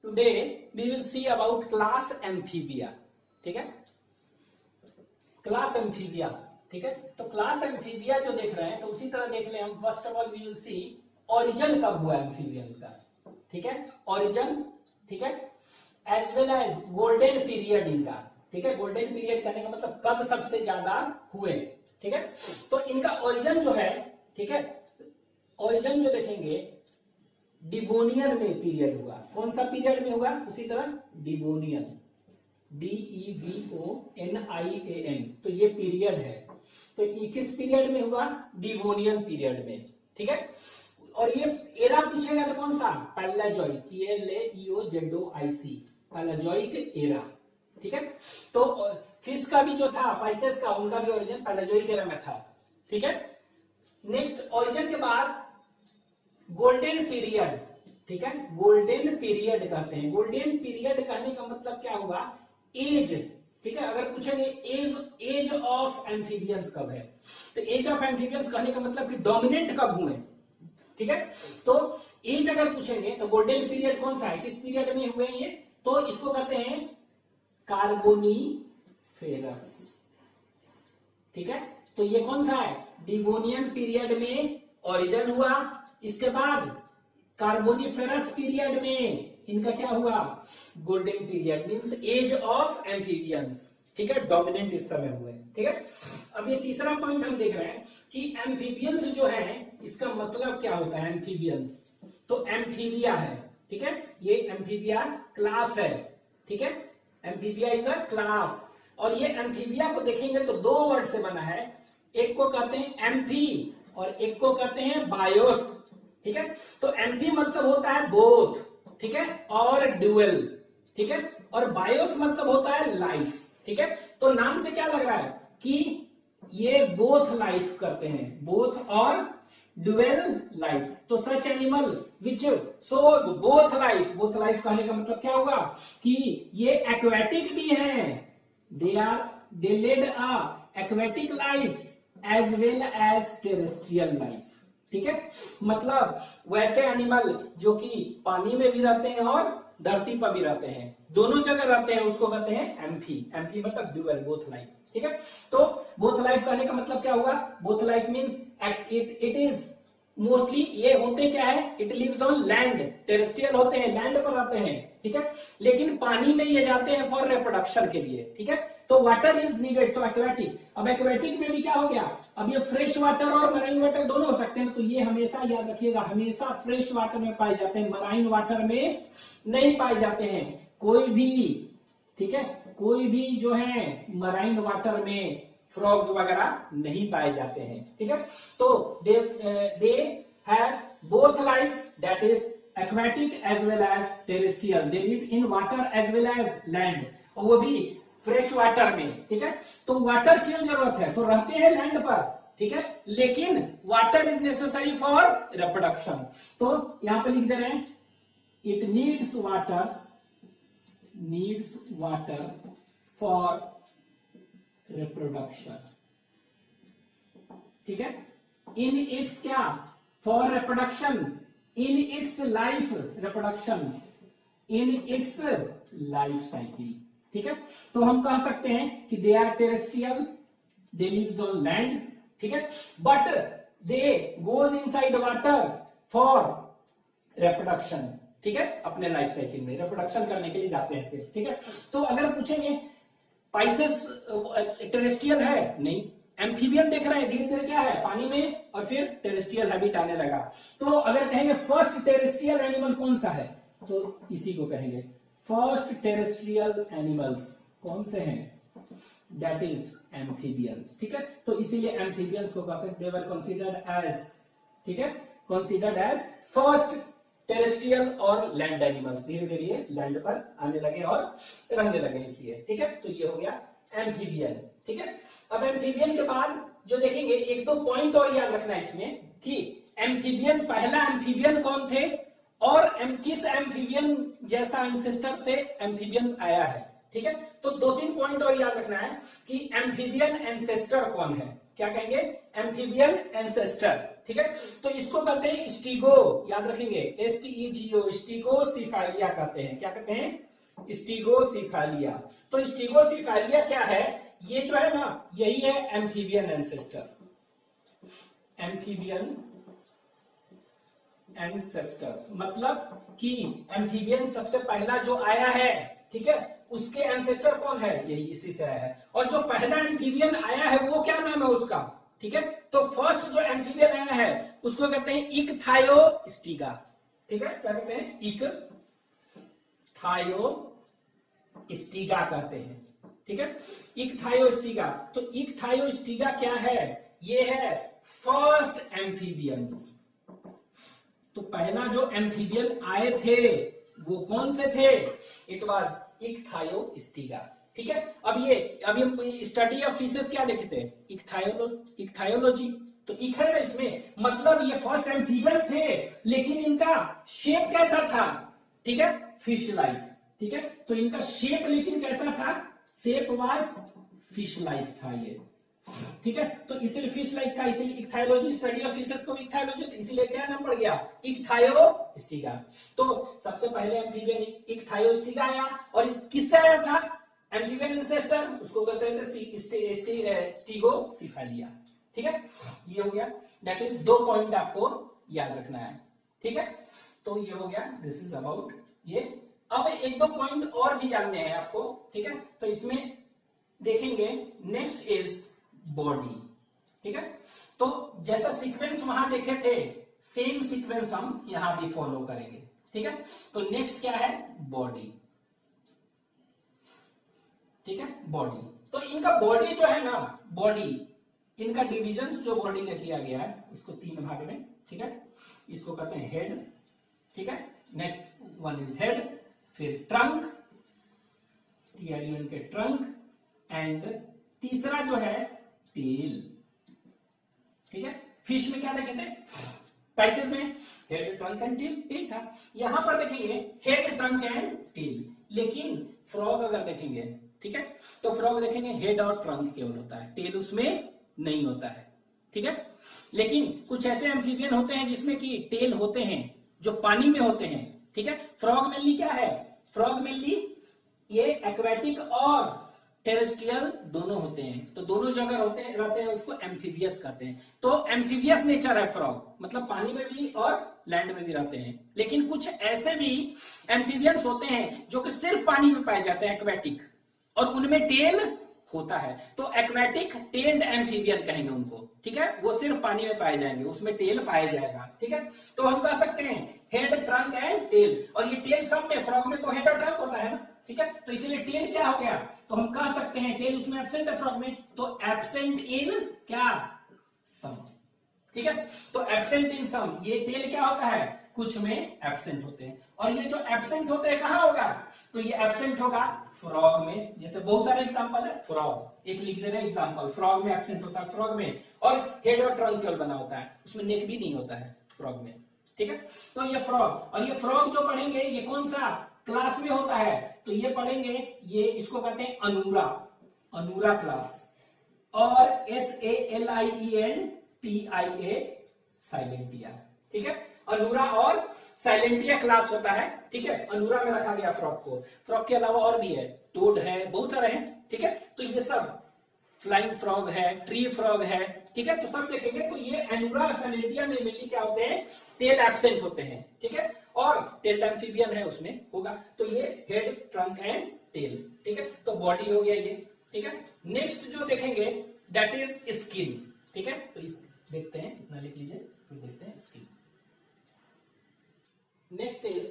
Today we will see about class amphibia. ठीक है, class amphibia. ठीक है, तो क्लास एम्फीबिया जो देख रहे हैं तो उसी तरह देख ले हम. First of all we will see origin कब हुआ एम्फीबियन का. ठीक है, ओरिजिन. ठीक है, as well as golden period इनका. ठीक है, गोल्डन पीरियड कहने का मतलब कब सबसे ज्यादा हुए. ठीक है, तो इनका ओरिजिन जो है, ठीक है, ओरिजिन जो देखेंगे डिवोनियन में पीरियड हुआ. कौन सा पीरियड में हुआ? उसी तरह डिवोनियन, DEVONIAN. तो ये पीरियड है. तो ये किस पीरियड में हुआ? डिवोनियन पीरियड में. ठीक है, और ये एरा पूछेगा तो कौन सा? पैलेजोइक, PLAEOZOIC, पैलेजोइक एरा. ठीक है, तो फिश का भी जो था, पाइसेस का, उनका भी ओरिजिन पैलेजोइक एरा में था. ठीक है, नेक्स्ट ओरिजिन के बाद गोल्डन पीरियड. ठीक है, गोल्डन पीरियड कहते हैं. गोल्डन पीरियड कहने का मतलब क्या हुआ? एज. ठीक है, अगर पूछेंगे एज ऑफ एम्फीबियंस कब है, तो एज ऑफ एम्फीबियंस कहने का मतलब कि डोमिनेंट कब हुए. ठीक है, तो एज अगर पूछेंगे तो गोल्डन पीरियड कौन सा है, किस पीरियड में हुए ये, तो इसको कहते हैं कार्बोनीफेरस. ठीक है, तो ये कौन सा है? डिवोनियन पीरियड में ओरिजिन हुआ. इसके बाद कार्बोनिफेरस पीरियड में इनका क्या हुआ? Golden period, means age of amphibians. ठीक है, डोमिनेंट इस समय हुए. ठीक है, अब ये तीसरा पॉइंट हम देख रहे हैं कि एम्फीबियंस जो है इसका मतलब क्या होता है. एम्फीबियंस तो एम्फीबिया है. ठीक है, ये एम्फीबिया क्लास है. ठीक है, एम्फीबिया इज अ क्लास. और ये एम्फीबिया को देखेंगे तो दो वर्ड से बना है. एक को कहते हैं एम्फी और एक को कहते हैं बायोस. ठीक है, तो एम्फी मतलब होता है बोथ. ठीक है, और ड्यूअल. ठीक है, और बायोस मतलब होता है लाइफ. ठीक है, तो नाम से क्या लग रहा है कि ये बोथ लाइफ करते हैं, बोथ और ड्यूअल लाइफ. तो such animal which shows both life. Both life कहने का मतलब क्या होगा कि ये एक्वेटिक भी हैं. They led a aquatic life as well as terrestrial life. ठीक है, मतलब वैसे एनिमल जो कि पानी में भी रहते हैं और धरती पर भी रहते हैं, दोनों जगह रहते हैं, उसको कहते हैं एम्फी. एम्फी मतलब ड्यूअल, बोथ लाइफ. ठीक है, तो बोथ लाइफ कहने का मतलब क्या हुआ? Both life means it is mostly, ये होते क्या है? It lives on land. Terrestrial होते हैं, लैंड पर रहते हैं. ठीक है, लेकिन पानी में ये जाते हैं फॉर रिप्रोडक्शन के लिए. ठीक है, तो वाटर इज नीडेड. तो एक्वेटिक, अब एक्वेटिक में भी क्या हो गया? अब ये फ्रेश वाटर और मराइन वाटर दोनों हो सकते हैं. तो ये हमेशा याद रखिएगा, हमेशा फ्रेश वाटर में पाए जाते हैं, मराइन वाटर में नहीं पाए जाते हैं कोई भी. ठीक है, कोई भी जो है मराइन वाटर में फ्रॉग्स वगैरह नहीं पाए जाते हैं. ठीक है, तो they have both life, that is aquatic as well as terrestrial. They live in water as well as land, और वो भी फ्रेश वाटर में. ठीक है, तो वाटर क्यों जरूरत है? तो रहते हैं लैंड पर. ठीक है, लेकिन water is necessary for reproduction. तो यहां पे लिख दे रहे हैं it needs water for reproduction. ठीक है, इन इट्स क्या? For reproduction, in its life reproduction, in its life cycle. ठीक है, तो हम कह सकते हैं कि they are terrestrial, they lives on land. ठीक है, but they goes inside water for reproduction. ठीक है, अपने लाइफ साइकिल में रिप्रोडक्शन करने के लिए जाते हैं सिर्फ. ठीक है, तो अगर पूछेंगे पाइसेस टेरेस्ट्रियल है? नहीं. एम्फीबियन देख रहे हैं धीरे धीरे क्या है? पानी में, और फिर टेरेस्ट्रियल हैबिट आने लगा. तो अगर कहेंगे फर्स्ट टेरेस्ट्रियल एनिमल कौन सा है, तो इसी को कहेंगे फर्स्ट टेरेस्ट्रियल एनिमल्स. कौन से हैं? That is amphibians. ठीक है, तो इसीलिए एम्फीबियंस को कहते हैं, दे वर कंसीडर्ड एज, ठीक है, कंसीडर्ड एज फर्स्ट टेरेस्ट्रियल और लैंड एनिमल्स. धीरे धीरे ये लैंड पर आने लगे और रहने लगे इसलिए. ठीक है, तो ये हो गया एम्फीबियन. ठीक है, अब एम्फीबियन के बाद जो देखेंगे एक दो पॉइंट और याद रखना इसमें कि एम्फीबियन, पहला एम्फीबियन कौन थे और किस एम्फीबियन जैसा इंसेस्टर से एम्फीबियन आया है. ठीक है, तो दो तीन पॉइंट और याद रखना है कि एम्फीबियन एंसेस्टर कौन है. क्या कहेंगे? Amphibian ancestor. ठीक है। तो इसको कहते हैं स्टीगो, याद रखेंगे, STEGO, स्टीगोसिफेलिया कहते हैं। क्या कहते हैं? स्टीगोसिफेलिया। तो स्टीगोसिफेलिया क्या है? ये जो है ना, यही है एम्फीबियन एंसेस्टर। एम्फीबियन एंसेस्टर्स मतलब कि एम्फीबियन सबसे पहला जो आया है, ठीक है, उसके एंसेस्टर कौन है? यही इसी से आया है। और जो पहला एम्फीबियन आया है वो क्या नाम है उसका? ठीक है, तो फर्स्ट जो एम्फीबियन आया है उसको कहते हैं इक्थायोस्टिगा। ठीक है, क्या कहते हैं? इक्थायोस्टिगा कहते हैं। ठीक है, इक्थायोस्टिगा। तो इक्थायोस्टिगा क्या है? ये है फर्स्ट एम्फीबियंस। तो पहला जो एम्फीबियन आए थे वो कौन से थे? It was ichthyostega. ठीक है, अभी हम स्टडी ऑफ फिशेस क्या देखे थे? इक्थायोलॉजी। तो इक है ना इसमें, मतलब ये फर्स्ट एम्फीबियन थे, लेकिन इनका शेप कैसा था? ठीक है, फिश लाइक। ठीक है, तो इनका शेप लेकिन कैसा था? शेप वाज फिश लाइक था ये। ठीक है, तो इसीलिए फिश लाइक था, इसीलिए इक्थायोलॉजी, स्टडी ऑफ फिशेस को इक्थायोलॉजी, तो इसीलिए क्या नाम पड़ गया? इक्थायोस्टिगा। तो सबसे पहले एम्फीबियन इक्थायोस्टिगा आया, और किससे आया था? एम्फीबियन एंसेस्टर, उसको कहते हैं स्टीगोसिफेलिया। ठीक है, ये हो गया। दैट इज 2 पॉइंट आपको याद रखना है। ठीक है, तो ये हो गया, दिस इज अबाउट ये। अब 1-2 पॉइंट और भी जानने हैं आपको। ठीक है, तो इसमें देखेंगे, नेक्स्ट इज बॉडी। ठीक है, तो जैसा सीक्वेंस वहां देखे थे, सेम सीक्वेंस हम यहां भी फॉलो करेंगे। ठीक है, तो नेक्स्ट क्या है? बॉडी। ठीक है, बॉडी। तो इनका बॉडी जो है ना, बॉडी, इनका डिविजन जो बॉडी का किया गया है इसको 3 भाग में। ठीक है, इसको कहते हैं हेड। ठीक है, नेक्स्ट वन इज हेड, फिर ट्रंक, TRUN के ट्रंक, एंड तीसरा जो है टेल। ठीक है, फिश में क्या देखे थे? पैसेज में हेड, ट्रंक एंड टेल, यही था। यहां पर देखेंगे हेड, ट्रंक एंड टेल। लेकिन फ्रॉग अगर देखेंगे, ठीक है, तो फ्रॉग देखेंगे हेड और ट्रंक केवल होता है, टेल उसमें नहीं होता है। ठीक है, लेकिन कुछ ऐसे एम्फीबियन होते हैं जिसमें कि टेल होते हैं, जो पानी में होते हैं। ठीक है, फ्रॉग मेनली क्या है? फ्रॉग मेनली ये एक्वेटिक और टेरेस्ट्रियल दोनों होते हैं, तो दोनों जगह रहते हैं, उसको एम्फीबियस कहते हैं। तो एम्फीबियस नेचर है फ्रॉग, मतलब पानी में भी और लैंड में भी रहते हैं। लेकिन कुछ ऐसे भी एम्फीबियंस होते हैं जो कि सिर्फ पानी में पाए जाते हैं, एक्वेटिक, और उनमें टेल होता है, तो एक्वेटिक टेल्ड एम्फीबियन कहेंगे उनको। ठीक है, वो सिर्फ पानी में पाए जाएंगे, उसमें टेल पाया जाएगा। ठीक है, तो हम कह सकते हैं हेड, ट्रंक एंड टेल, और ये टेल सब में, फ्रॉग में तो हेड और ट्रंक होता है ना। ठीक है, तो इसीलिए टेल क्या हो गया? तो हम कह सकते हैं टेल उसमें एब्सेंट है, फ्रॉग में, तो एब्सेंट इन क्या? सम। ठीक है, तो एब्सेंट इन सम, ये टेल क्या होता है? कुछ में एब्सेंट होते हैं। और ये जो एब्सेंट होते हैं कहां होगा? तो ये एब्सेंट होगा फ्रॉग में। जैसे बहुत सारे एग्जांपल है, फ्रॉग एक लिख दे रहे हैं एग्जांपल, फ्रॉग में एब्सेंट होता है, फ्रॉग में, और हेड और ट्रंक केवल बना होता है, उसमें नेक भी नहीं होता है फ्रॉग में। ठीक है, तो ये फ्रॉग, और ये फ्रॉग जो पढ़ेंगे ये कौन सा क्लास में होता है? तो ये पढ़ेंगे, ये इसको कहते हैं अनूरा, अनूरा क्लास, और SALIENTIA साइलेंटिया। ठीक है, अनूरा और साइलेंटिया क्लास होता है। ठीक है, अनूरा में रखा गया फ्रॉग को। फ्रॉग के अलावा और भी है, टोड है, बहुत सारे हैं। ठीक है, तो ये सब, फ्लाइंग फ्रॉग है, ट्री फ्रॉग है। ठीक है, तो सब देखेंगे, तो ये अनूरा साइलेंटिया में मिली क्या होते हैं? टेल एब्सेंट होते हैं। ठीक है, और टेल एम्फीबियन है उसमें होगा, तो ये हेड, ट्रंक एंड टेल। ठीक है, तो बॉडी हो गया ये। ठीक है, नेक्स्ट जो देखेंगे दैट इज स्किन। ठीक है, तो इस देखते हैं, इतना लिख लीजिए, फिर देखते हैं स्किन। Next is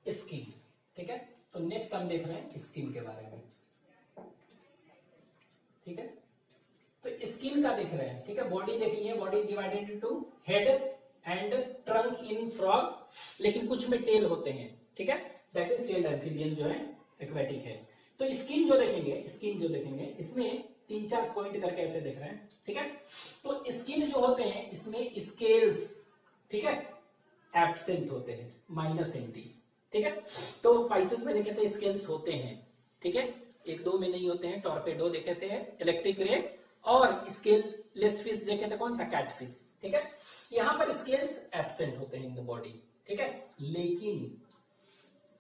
skin. ठीक है, तो नेक्स्ट हम देख रहे हैं स्किन के बारे में। ठीक है, तो स्किन का देख रहे हैं। ठीक है, बॉडी देख लीजिए, body divided into head and trunk in frog, लेकिन कुछ में टेल होते हैं। ठीक है, दैट इज टेल्ड एम्फीबियन जो है, एक्वेटिक है। तो स्किन जो देखेंगे, स्किन जो देखेंगे, इसमें 3-4 पॉइंट करके ऐसे देख रहे हैं। ठीक है, तो स्किन जो होते हैं इसमें स्केल्स, ठीक है, एब्सेंट होते हैं, -NT। ठीक है, तो पाइसेस में देखे थे स्केल्स होते हैं। ठीक है, 1-2 में नहीं होते हैं, टॉर्पेडो देखे थे, इलेक्ट्रिक रे और स्केल लेस फिश देखें तो कौन सा, कैटफिश। ठीक है, यहां पर स्केल्स एब्सेंट होते हैं इन द बॉडी। ठीक है, लेकिन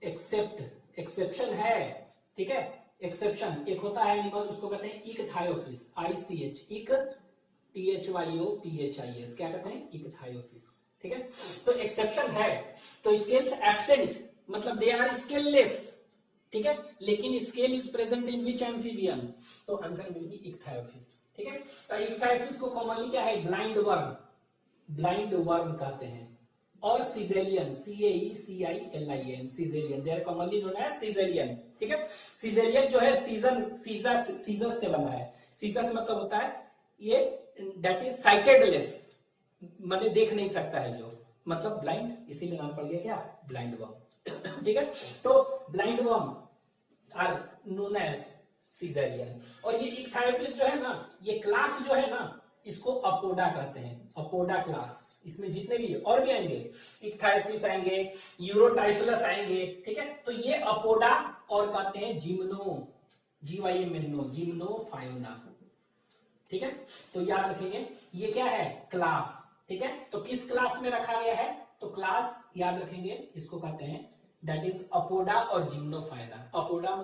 एक्सेप्शन है। ठीक है, एक्सेप्शन एक होता है एनिमल, उसको कहते हैं इक्थायोफिश, ICH, इक THYOPHIS, क्या कहते हैं, इक्थायोफिश। ठीक है, तो एक्सेप्शन है, तो स्केल्स एब्सेंट मतलब दे आर स्केललेस। ठीक है, लेकिन scale is present in which amphibian, तो आंसर विल बी इक्थायोफिश। ठीक है, तो इक्थायोफिश को कॉमनली क्या है, ब्लाइंड वर्म कहते हैं, और caecilian, CAECILIAN, caecilian, they are commonly known as caecilian. ठीक है, सीजेलियन जो है सीजस से बना है। सीजस मतलब होता है ये दैट इज साइटेडलेस, माने देख नहीं सकता है जो, मतलब ब्लाइंड, इसीलिए नाम पड़ गया क्या, ब्लाइंड वर्म। ठीक है, तो blind worm are known as caecilian. और ये इक्थायोफिश जो है ना, ये क्लास जो है ना, इसको अपोडा कहते हैं, अपोडा क्लास। इसमें जितने भी और भी आएंगे, इक्थायोफिश आएंगे, यूरोटाइफिलस आएंगे। ठीक है, तो ये अपोडा और कहते हैं जिम्नोफायोना। ठीक है, तो याद रखेंगे ये क्या है, क्लास। ठीक है, तो किस क्लास में रखा गया है, तो क्लास याद रखेंगे, इसको कहते हैं दैट इज अपोडा और जिम्नोफायोना। अपोडा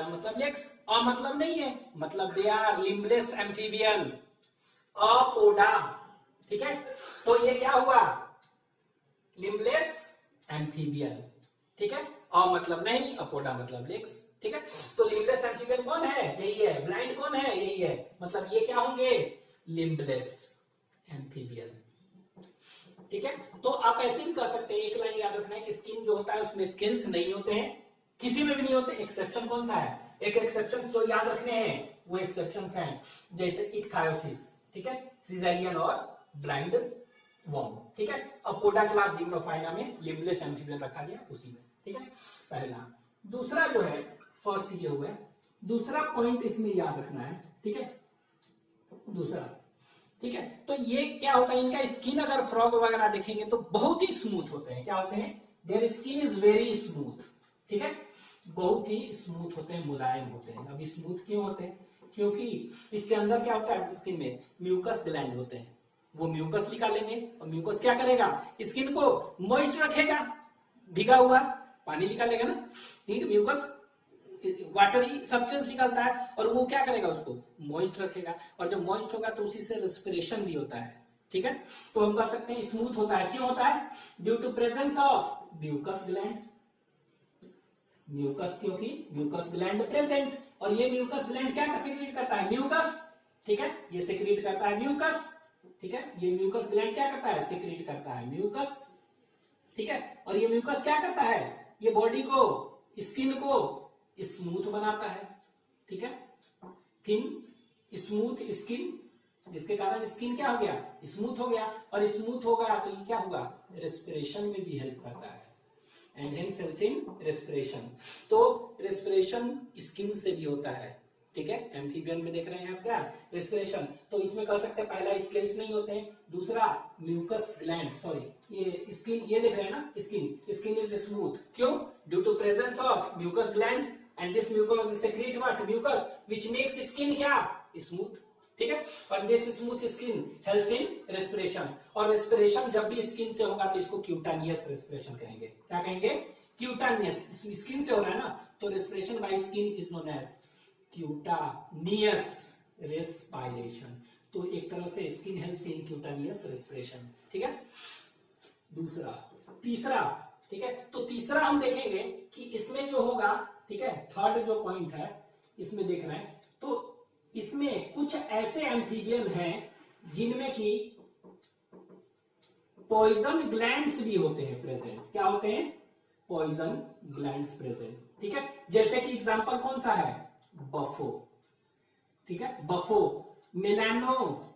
मतलब लेग्स, अ मतलब नहीं है, मतलब दे आर लिम्बलेस एम्फीबियन, अपोडा। ठीक है, तो ये क्या हुआ, लिम्बलेस एम्फीबियन। ठीक है, अ मतलब नहीं, अपोडा मतलब लेग्स। ठीक है, तो लिम्बलेस एम्फीबियन कौन है, यही है। ब्लाइंड कौन है, यही है। मतलब ये क्या होंगे, लिम्बलेस एम्फीबियन। ठीक है, तो आप ऐसे भी कर सकते हैं, एक लाइन याद रखना है कि स्किन जो होता है उसमें स्केल्स नहीं होते हैं, किसी में भी नहीं होते। एक्सेप्शन कौन सा है, एक एक्सेप्शन जो याद रखने हैं वो एक्सेप्शंस हैं, जैसे इक्थायोफिश, ठीक है, सीजेलियन और ब्लाइंड वर्म। ठीक है, अपोडा क्लास जिम्नोफाइना में लिम्बलेस एम्फीबियन रखा गया उसी में। ठीक है, पहला। दूसरा जो है, फर्स्ट ये हुआ, दूसरा पॉइंट इसमें याद रखना है। ठीक है, दूसरा, ठीक है, तो ये क्या होता है, इनका स्किन अगर फ्रॉग वगैरह देखेंगे तो बहुत ही स्मूथ होते हैं। क्या होते हैं, their skin is very smooth. ठीक है, बहुत ही स्मूथ होते हैं, मुलायम होते हैं। अब स्मूथ क्यों होते हैं, क्योंकि इसके अंदर क्या होता है, स्किन में म्यूकस ग्लैंड होते हैं, वो म्यूकस निकालेंगे, और म्यूकस क्या करेगा, स्किन को मॉइस्ट रखेगा, भीगा हुआ पानी निकालेगा ना, ठीक है, म्यूकस वाटरी सब्सटेंस निकलता है, और वो क्या करेगा, उसको मॉइस्ट रखेगा, और जब मॉइस्ट होगा तो उसी से रेस्पिरेशन भी होता है। ठीक है, तो हम कह सकते हैं स्मूथ होता है। क्यों होता है, due to presence of mucus gland, mucus, क्योंकि म्यूकस ग्लैंड प्रेजेंट, और ये म्यूकस ग्लैंड क्या सेक्रेट करता है, म्यूकस। ठीक है, ये सेक्रेट करता है म्यूकस। ठीक है, ये म्यूकस ग्लैंड क्या करता है, सेक्रेट करता है म्यूकस। ठीक है, और ये म्यूकस क्या करता है, ये बॉडी को, स्किन को स्मूथ बनाता है। ठीक है, थिन स्मूथ स्किन, जिसके कारण स्किन क्या हो गया, स्मूथ हो गया, और स्मूथ हो गया तो ये क्या होगा, रेस्पिरेशन में भी हेल्प करता है, and hence help in respiration. तो रेस्पिरेशन स्किन से भी होता है। ठीक है, एम्फीबियन में देख रहे हैं आप क्या, रेस्पिरेशन। तो इसमें कर सकते हैं, पहला स्केल्स नहीं होते हैं, दूसरा म्यूकस ग्लैंड, सॉरी ये स्किन, ये देख रहे हैं ना, स्किन इज स्मूथ, क्यों, due to presence of mucus gland, and this mucus secrete what, mucus, which makes skin क्या, स्मूथ। ठीक है, और this smooth skin helps in respiration, और रेस्पिरेशन जब भी स्किन से होगा तो इसको क्यूटानियस रेस्पिरेशन कहेंगे। क्या कहेंगे, क्यूटानियस, स्किन से हो रहा है ना, तो respiration by skin is known as cutaneous respiration. तो एक तरह से skin helps in cutaneous respiration. ठीक है, दूसरा, तीसरा। ठीक है, तो तीसरा हम देखेंगे कि इसमें जो होगा, ठीक है, थर्ड जो पॉइंट है इसमें देख रहे हैं, तो इसमें कुछ ऐसे एम्फीबियन हैं जिनमें कि पॉइजन ग्लैंड्स भी होते हैं प्रेजेंट। क्या होते हैं, पॉइजन ग्लैंड्स प्रेजेंट। ठीक है, जैसे कि एग्जांपल कौन सा है, बफो। ठीक है, बफो, मेलानो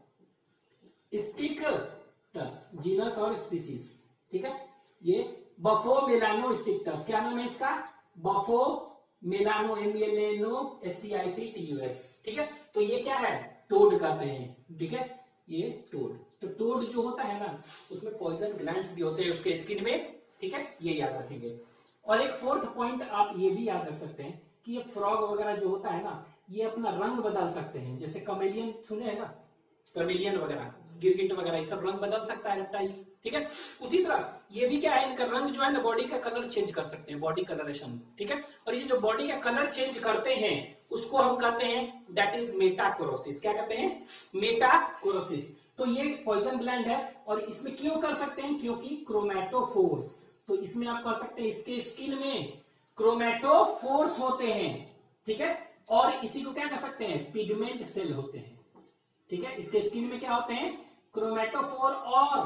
स्टिक्टस, जीनस और स्पीसीज। ठीक है, ये बफो मेलानो स्टिक्टस, क्या नाम है इसका, बफो मेलानो, MELANO STICTUS। ठीक है, तो ये क्या है, टोड कहते हैं। ठीक है, ये टोड, तो टोड जो होता है ना, उसमें पॉइजन ग्लैंड्स भी होते हैं उसके स्किन में। ठीक है, ये याद रखेंगे। और एक फोर्थ पॉइंट आप ये भी याद रख सकते हैं कि ये फ्रॉग वगैरह जो होता है ना, ये अपना रंग बदल सकते हैं, जैसे कमेलियन सुने हैं ना, कमेलियन वगैरह, गिरगिट वगैरह, ये सब रंग बदल सकता है रेप्टाइल्स, ठीक है। उसी तरह ये भी क्या है, इनका रंग जो है ना, बॉडी का कलर चेंज कर सकते हैं, बॉडी कलरेशन, ठीक है। और ये जो बॉडी का कलर चेंज करते हैं उसको हम कहते हैं दैट इज मेटाकोरोसिस। क्या कहते हैं? मेटाकोरोसिस। तो ये पॉइजन ग्लैंड है, और इसमें क्यों कर सकते हैं? क्योंकि क्रोमैटोफोर्स, तो इसमें आप कह सकते हैं इसके स्किन में क्रोमैटोफोर्स होते हैं, ठीक है। और इसी को क्या कह सकते हैं? पिगमेंट सेल होते हैं, ठीक है। इसके स्किन में क्या होते हैं? क्रोमैटोफोर और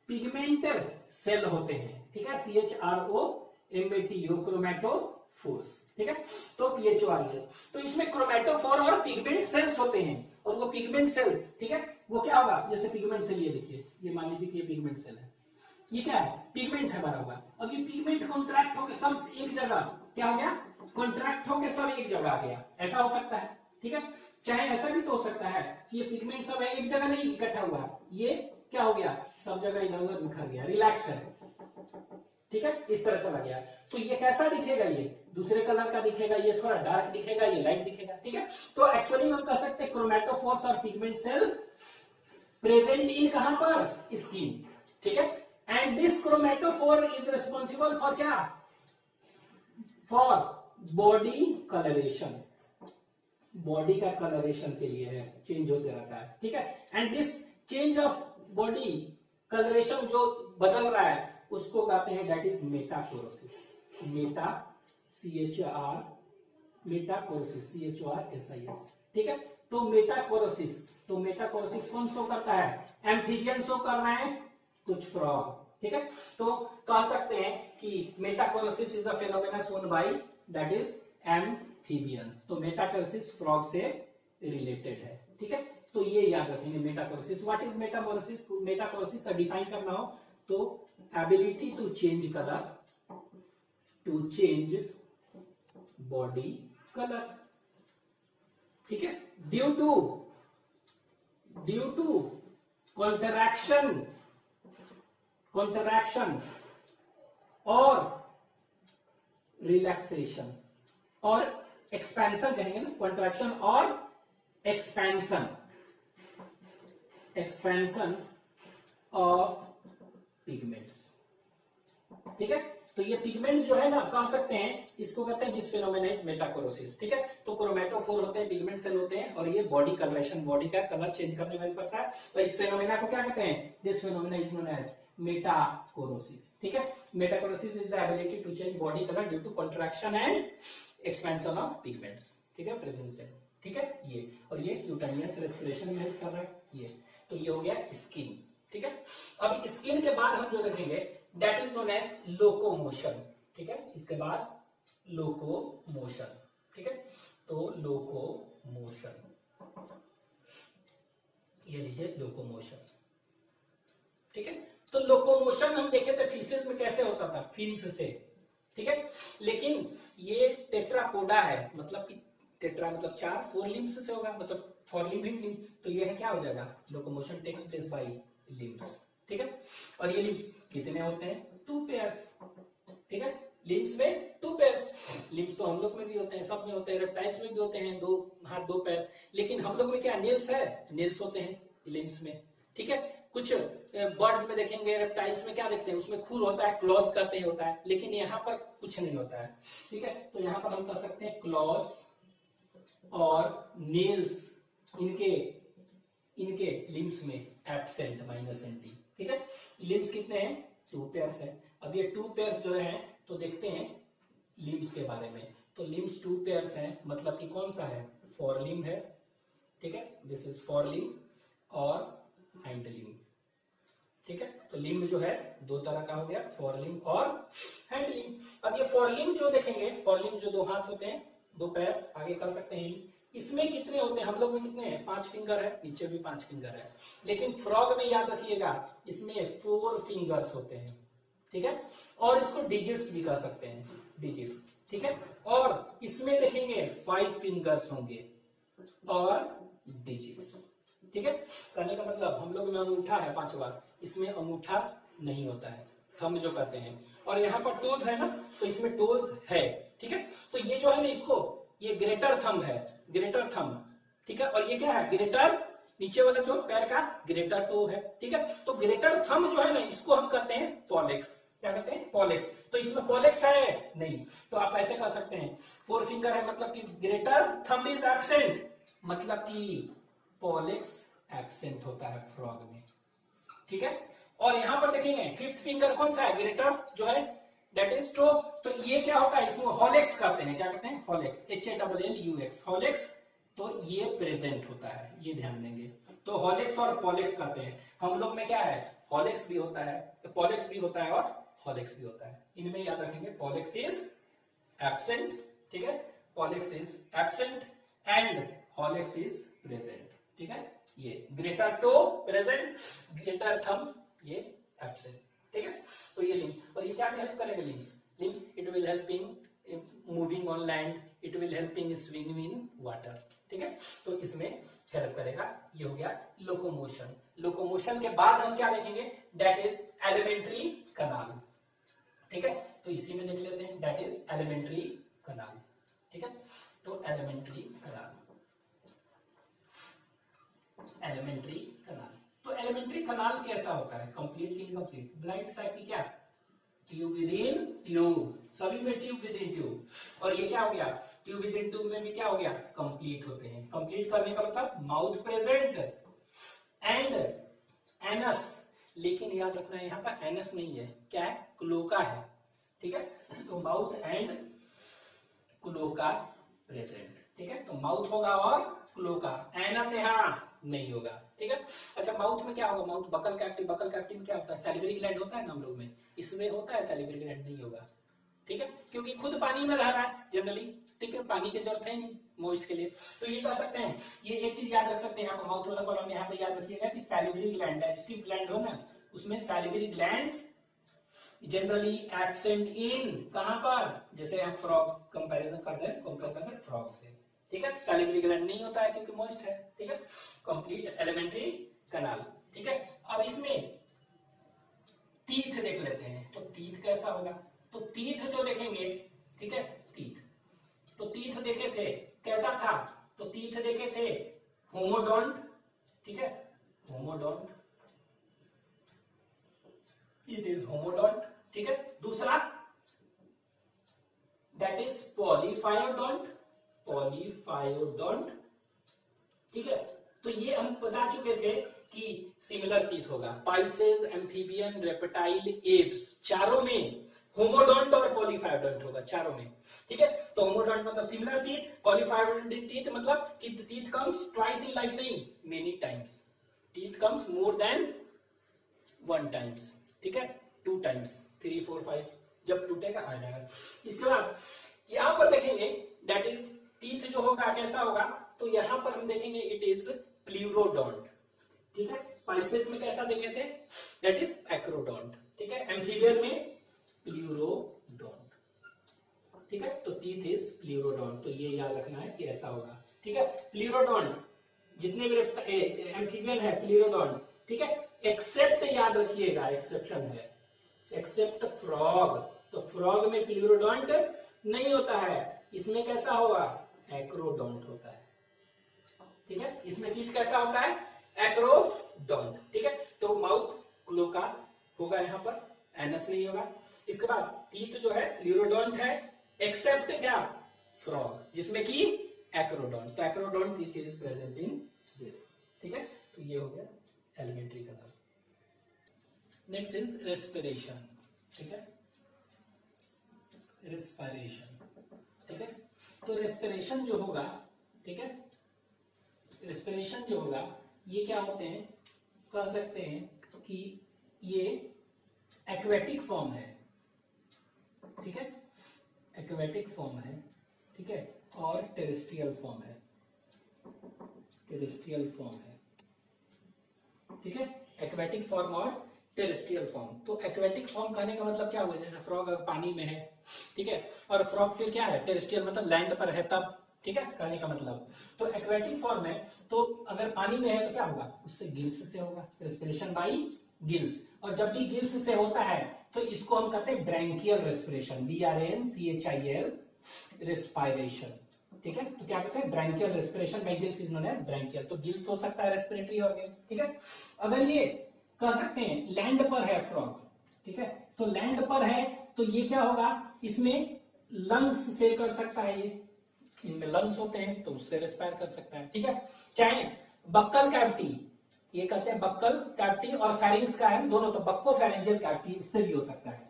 पिगमेंट सेल होते हैं, ठीक है। CHROMATO, क्रोमैटोफोर्स, ठीक है। तो PHORES, तो इसमें क्रोमैटोफोर और पिगमेंट सेल्स होते हैं, और वो पिगमेंट सेल्स, ठीक है, वो क्या होगा? जैसे पिगमेंट सेल, ये देखिए, ये मान लीजिए कि ये पिगमेंट सेल है, ये क्या है? पिगमेंट है भरा हुआ। अब ये पिगमेंट कॉन्ट्रैक्ट होकर सब एक जगह क्या हो गया? कॉन्ट्रैक्ट होकर सब एक जगह आ गया, ऐसा हो सकता है, ठीक है। चाहे ऐसा भी तो हो सकता है कि ये पिगमेंट सब है, एक जगह नहीं इकट्ठा हुआ, ये क्या हो गया? सब जगह इधर उधर बिखर गया, रिलैक्स है, ठीक है, इस तरह चला गया। तो ये कैसा दिखेगा? ये दूसरे कलर का दिखेगा, ये थोड़ा डार्क दिखेगा, ये लाइट दिखेगा, ठीक है। तो एक्चुअली हम कह सकते हैं क्रोमैटोफोर्स और पिगमेंट सेल प्रेजेंट इन कहां पर? स्किन, ठीक है। And this chromatophore is responsible for क्या? फॉर बॉडी कलरेशन, बॉडी का कलरेशन के लिए है, चेंज होते रहता है, ठीक है। And this change of body colouration जो बदल रहा है उसको कहते हैं दैट इज मेटाकोरोसिस। मेटाकोरोसिस, CHORSIS, ठीक है। तो मेटाकोरोसिस कौन शो करता है? एम्फीबियन शो कर रहे हैं, कुछ फ्रॉग, ठीक है। तो कह सकते हैं कि metachrosis is a phenomena shown by that is amphibians. तो मेटाकोरोसिस फ्रॉग से रिलेटेड है, ठीक है। तो ये याद रखेंगे metachrosis. What is metachrosis? Metachrosis define करना हो तो ability to change colour, to change body colour, ठीक है, ड्यू टू कॉन्ट्रैक्शन और रिलैक्सेशन और एक्सपेंशन कहेंगे ना, कॉन्ट्रैक्शन और एक्सपेंशन ऑफ पिगमेंट्स, ठीक है। तो ये पिगमेंट्स जो है ना, कह सकते हैं इसको कहते हैं दिस फेनोमेना इज मेटाकोरोसिस, ठीक है। तो क्रोमैटोफोर होते हैं, पिगमेंट सेल होते हैं, और ये बॉडी कलरेशन, बॉडी का कलर चेंज करने में करता है। तो इस फेनोमेना को क्या कहते हैं? This phenomena is known as metachrosis, ठीक है। Metachrosis is the ability to change body colour due to contraction and expansion of pigments, ठीक है, प्रेजेंट सेल, ठीक है। ये और ये क्यूटेनियस रेस्पिरेशन में हेल्प कर रहा है, ये। तो ये हो गया स्किन, ठीक है। अब स्किन के बाद हम जो देखेंगे that is known as locomotion, ठीक है। इसके बाद लोकोमोशन, ठीक है। तो लोकोमोशन, ये लीजिए लोकोमोशन, ठीक है। तो लोकोमोशन हम देखे थे फिशेस में कैसे होता था, फिन्स से, ठीक है। लेकिन ये टेट्रापोडा है, मतलब कि टेट्रा मतलब 4, 4 लिम्स से होगा, मतलब 4 लिम्ब, तो ये क्या हो जाएगा? Locomotion takes place by limbs, ठीक है। और ये लिम्स कितने होते हैं? 2 पेयर्स, ठीक है। लिम्स में 2 पेयर्स, लिम्स तो हम लोग में भी होते हैं, सब में होते हैं, रेप्टाइल्स में भी होते हैं, 2 हाथ 2 पैर, लेकिन हम लोग में क्या नेल्स है? नेल्स होते हैं लिम्स में, ठीक है। कुछ बर्ड्स में देखेंगे, रेप्टाइल्स में क्या देखते हैं? उसमें खुर होता है, क्लॉज कहते हैं होता है, लेकिन यहाँ पर कुछ नहीं होता है, ठीक है। तो यहाँ पर हम कह सकते हैं क्लॉज और नेल्स इनके लिम्स में एब्सेंट, -NT, ठीक है। लिम्स कितने हैं? 2 पेयर्स है। अब ये 2 पेयर्स जो है, तो देखते हैं लिम्स के बारे में। तो लिम्स 2 पेयर्स हैं, मतलब कि कौन सा है? फोर लिम्ब है, ठीक है, दिस इज फोर लिम्ब और हाइंड लिम्ब, ठीक है। तो लिम्ब जो है 2 तरह का हो गया, फोर लिम्ब और हैंड लिम्ब। अब ये फोर लिम्ब जो देखेंगे, फोर लिम्ब जो 2 हाथ होते हैं, 2 पैर, आगे कर सकते हैं, इसमें कितने होते हैं? हम लोग में कितने हैं? 5 फिंगर है, नीचे भी 5 फिंगर है, लेकिन फ्रॉग में याद रखिएगा इसमें 4 फिंगर्स होते हैं, ठीक है। और इसको डिजिट्स भी कह सकते हैं, डिजिट्स, ठीक है। और इसमें देखेंगे 5 फिंगर्स होंगे और डिजिट्स, ठीक है। कहने का मतलब हम लोग में अंगूठा है 5वां, इसमें अंगूठा नहीं होता है, थंब जो कहते हैं। और यहाँ पर टोज है ना, तो इसमें टोज है, ठीक है। तो ये जो है ना, इसको ये ग्रेटर थंब है, ग्रेटर थंब, ठीक है, और ये क्या है, ग्रेटर, नीचे वाला जो पैर का ग्रेटर टो है, ठीक है। तो ग्रेटर थंब जो है ना, इसको हम कहते हैं पॉलेक्स। क्या कहते हैं, पॉलेक्स। तो इसमें पॉलेक्स है नहीं, तो आप ऐसे कह सकते हैं, फोर फिंगर है मतलब कि ग्रेटर थंब इज एब्सेंट, मतलब कि पॉलेक्स एब्सेंट होता है फ्रॉग में, ठीक है। और यहां पर देखेंगे फिफ्थ फिंगर कौन सा है, ग्रेटर जो है, दैट इज टो। तो ये क्या होता है, इसको हॉलेक्स कहते हैं। क्या कहते हैं, हॉलेक्स, HALLUX, हॉलेक्स। तो ये प्रेजेंट होता है, ये ध्यान देंगे। तो हॉलेक्स और पॉलेक्स कहते हैं। हम लोग में क्या है, हॉलेक्स भी होता है, पॉलेक्स भी होता है और हॉलेक्स भी होता है। इनमें याद रखेंगे, पॉलेक्स इज एब्सेंट, ठीक है, pollex is absent and hallux is present, ठीक है। ये greater toe present, greater thumb ये एब्सेंट, ठीक है। तो ये लिम्ब, और ये क्या हेल्प करेगा, limbs it will help in moving on land, it will help in swimming in water, ठीक है। तो इसमें हेल्प करेगा। ये हो गया लोकोमोशन। लोकोमोशन के बाद हम क्या देखेंगे, दैट इज एलिमेंट्री कनाल, ठीक है। तो इसी में देख लेते हैं, दैट इज एलिमेंट्री कनाल, ठीक है। तो एलिमेंट्री कनाल, एलिमेंट्री कनाल। तो एलिमेंट्री कनाल कैसा होता है, कंप्लीट की इनकम्प्लीट, ब्लाइंड साइड की क्या, ट्यूब विद इन ट्यूब, सभी में ट्यूब विद इन ट्यूब। और ये क्या हो गया, ट्यूब विद इन ट्यूब में भी क्या हो गया, कंप्लीट होते हैं। कंप्लीट करने का मतलब माउथ प्रेजेंट एंड एनस, लेकिन याद रखना है यहाँ पर एनस नहीं है, क्या है, क्लोका है, ठीक है। तो माउथ एंड क्लोका प्रेजेंट, ठीक है। तो माउथ होगा और क्लोका, एनस यहाँ नहीं होगा, ठीक है। अच्छा, माउथ में क्या होगा, mouth buccal cavity, buccal cavity में क्या होता है, सैलिवरी ग्लैंड होता है ना हम लोग में, इसमें होता है सैलिवरी ग्लैंड नहीं होगा, ठीक है, क्योंकि खुद पानी में रह रहा है जनरली, ठीक है, पानी की जरूरत है नहीं मॉइस्ट के लिए। तो ये कह सकते हैं, ये एक चीज याद रख सकते हैं, यहाँ पर माउथ वाला कॉलम में यहाँ पे याद रखिएगा कि सैलिवरी ग्लैंड, डाइजेस्टिव ग्लैंड हो ना, उसमें salivary glands generally absent in, कहां पर, जैसे हम फ्रॉग कंपैरिजन करते हैं, कंपेयर करते हैं फ्रॉग से, ठीक है। सैलिवरी ग्लैंड नहीं होता है क्योंकि मॉइस्ट है, ठीक है। कंप्लीट एलिमेंट्री कनाल, ठीक है। अब इसमें टीथ देख लेते हैं, तो टीथ कैसा होगा, तो टीथ जो देखेंगे, ठीक है, टीथ, तो टीथ देखे थे कैसा था, तो टीथ देखे थे होमोडोंट, ठीक है, होमोडोंट, इट इज होमोडोंट, ठीक है। दूसरा दैट इज पॉलीफायोडोंट, पॉलीफायोडोंट, ठीक है। तो ये हम बता चुके थे कि सिमिलर टीथ होगा, पाइसेस, एम्फीबियन, रेप्टाइल, एव्स, चारों में होमोडोंट और पॉलीफायोडोंट होगा, चारों में, ठीक है। तो होमोडोंट मतलब सिमिलर टीथ, पॉलीफायोडोंट टीथ मतलब कि teeth comes twice in life, नहीं many times, teeth comes more than one times, ठीक है, 2 टाइम्स, 3, 4, 5, जब टूटेगा आ जाएगा। इसके बाद यहां पर देखेंगे दैट इज टीथ जो होगा कैसा होगा, तो यहां पर हम देखेंगे इट इज प्लूरोडोंट, ठीक है। पाइसेस में कैसा देखे थे, दैट इज एक्रोडोंट, ठीक है। एम्फीबियन में प्लूरोडोंट, ठीक है। तो टीथ इज प्लूरोडोंट, तो ये याद रखना है कि ऐसा होगा, ठीक है। प्लूरोडोंट जितने भी एम्फीबियन है प्लूरोडोंट, ठीक है, एक्सेप्ट याद रखिएगा, एक्सेप्शन है, एक्सेप्ट फ्रॉग, तो फ्रॉग में प्लूरोडोंट नहीं होता है, इसमें कैसा होगा, एक्रोडोंट होता है, ठीक है। इसमें टीथ कैसा होता है, एक्रोडोंट, ठीक है। तो माउथ क्लोका होगा यहाँ पर, एनस नहीं होगा। इसके बाद टीथ जो है प्लूरोडोंट है, एक्सेप्ट क्या, फ्रॉग, जिसमें कि एक्रोडोंट, तो acrodont teeth is present in this, ठीक है। तो ये हो गया elementary kanal. Next is respiration, ठीक है, रेस्पिरेशन, ठीक है। तो रेस्पिरेशन जो होगा, ठीक है, रेस्पिरेशन जो होगा, ये क्या होते हैं, कह सकते हैं कि ये एक्वेटिक फॉर्म है, ठीक है, एक्वेटिक फॉर्म है, ठीक है, और टेरेस्ट्रियल फॉर्म है, टेरेस्ट्रियल फॉर्म है, ठीक है, एक्वेटिक फॉर्म और टेरेस्ट्रियल फॉर्म। तो एक्वेटिक फॉर्म कहने का मतलब क्या हुआ, जैसे फ्रॉग अगर पानी में है, ठीक है, और फ्रॉग फिर क्या है, टेरेस्ट्रियल मतलब लैंड पर है तब, ठीक है, कहने का मतलब। तो एक्वेटिक फॉर्म है, तो अगर पानी में है तो क्या होगा, उससे गिल्स से होगा, रेस्पिरेशन बाय गिल्स, और जब भी गिल्स से होता है तो इसको हम कहते हैं ब्रैंकियल रेस्पिरेशन, BRANCHIL रेस्पिरेशन, ठीक है, तो क्या कहते हैं, branchial respiration by gills is known as branchial. तो गिल्स हो सकता है रेस्पिरेटरी ऑर्गन। ठीक है, अगर ये कह सकते हैं लैंड पर है फ्रॉग, ठीक है, तो लैंड पर है तो ये क्या होगा, इसमें लंग्स से कर सकता है, ये इनमें लंग्स होते हैं तो उससे रेस्पायर कर सकता है। ठीक है, चाहे बक्कल कैविटी, ये कहते हैं बक्कल कैविटी और फेरिंग्स का है दोनों, तो बक्को फेरेंजियल कैविटी इससे भी हो सकता है।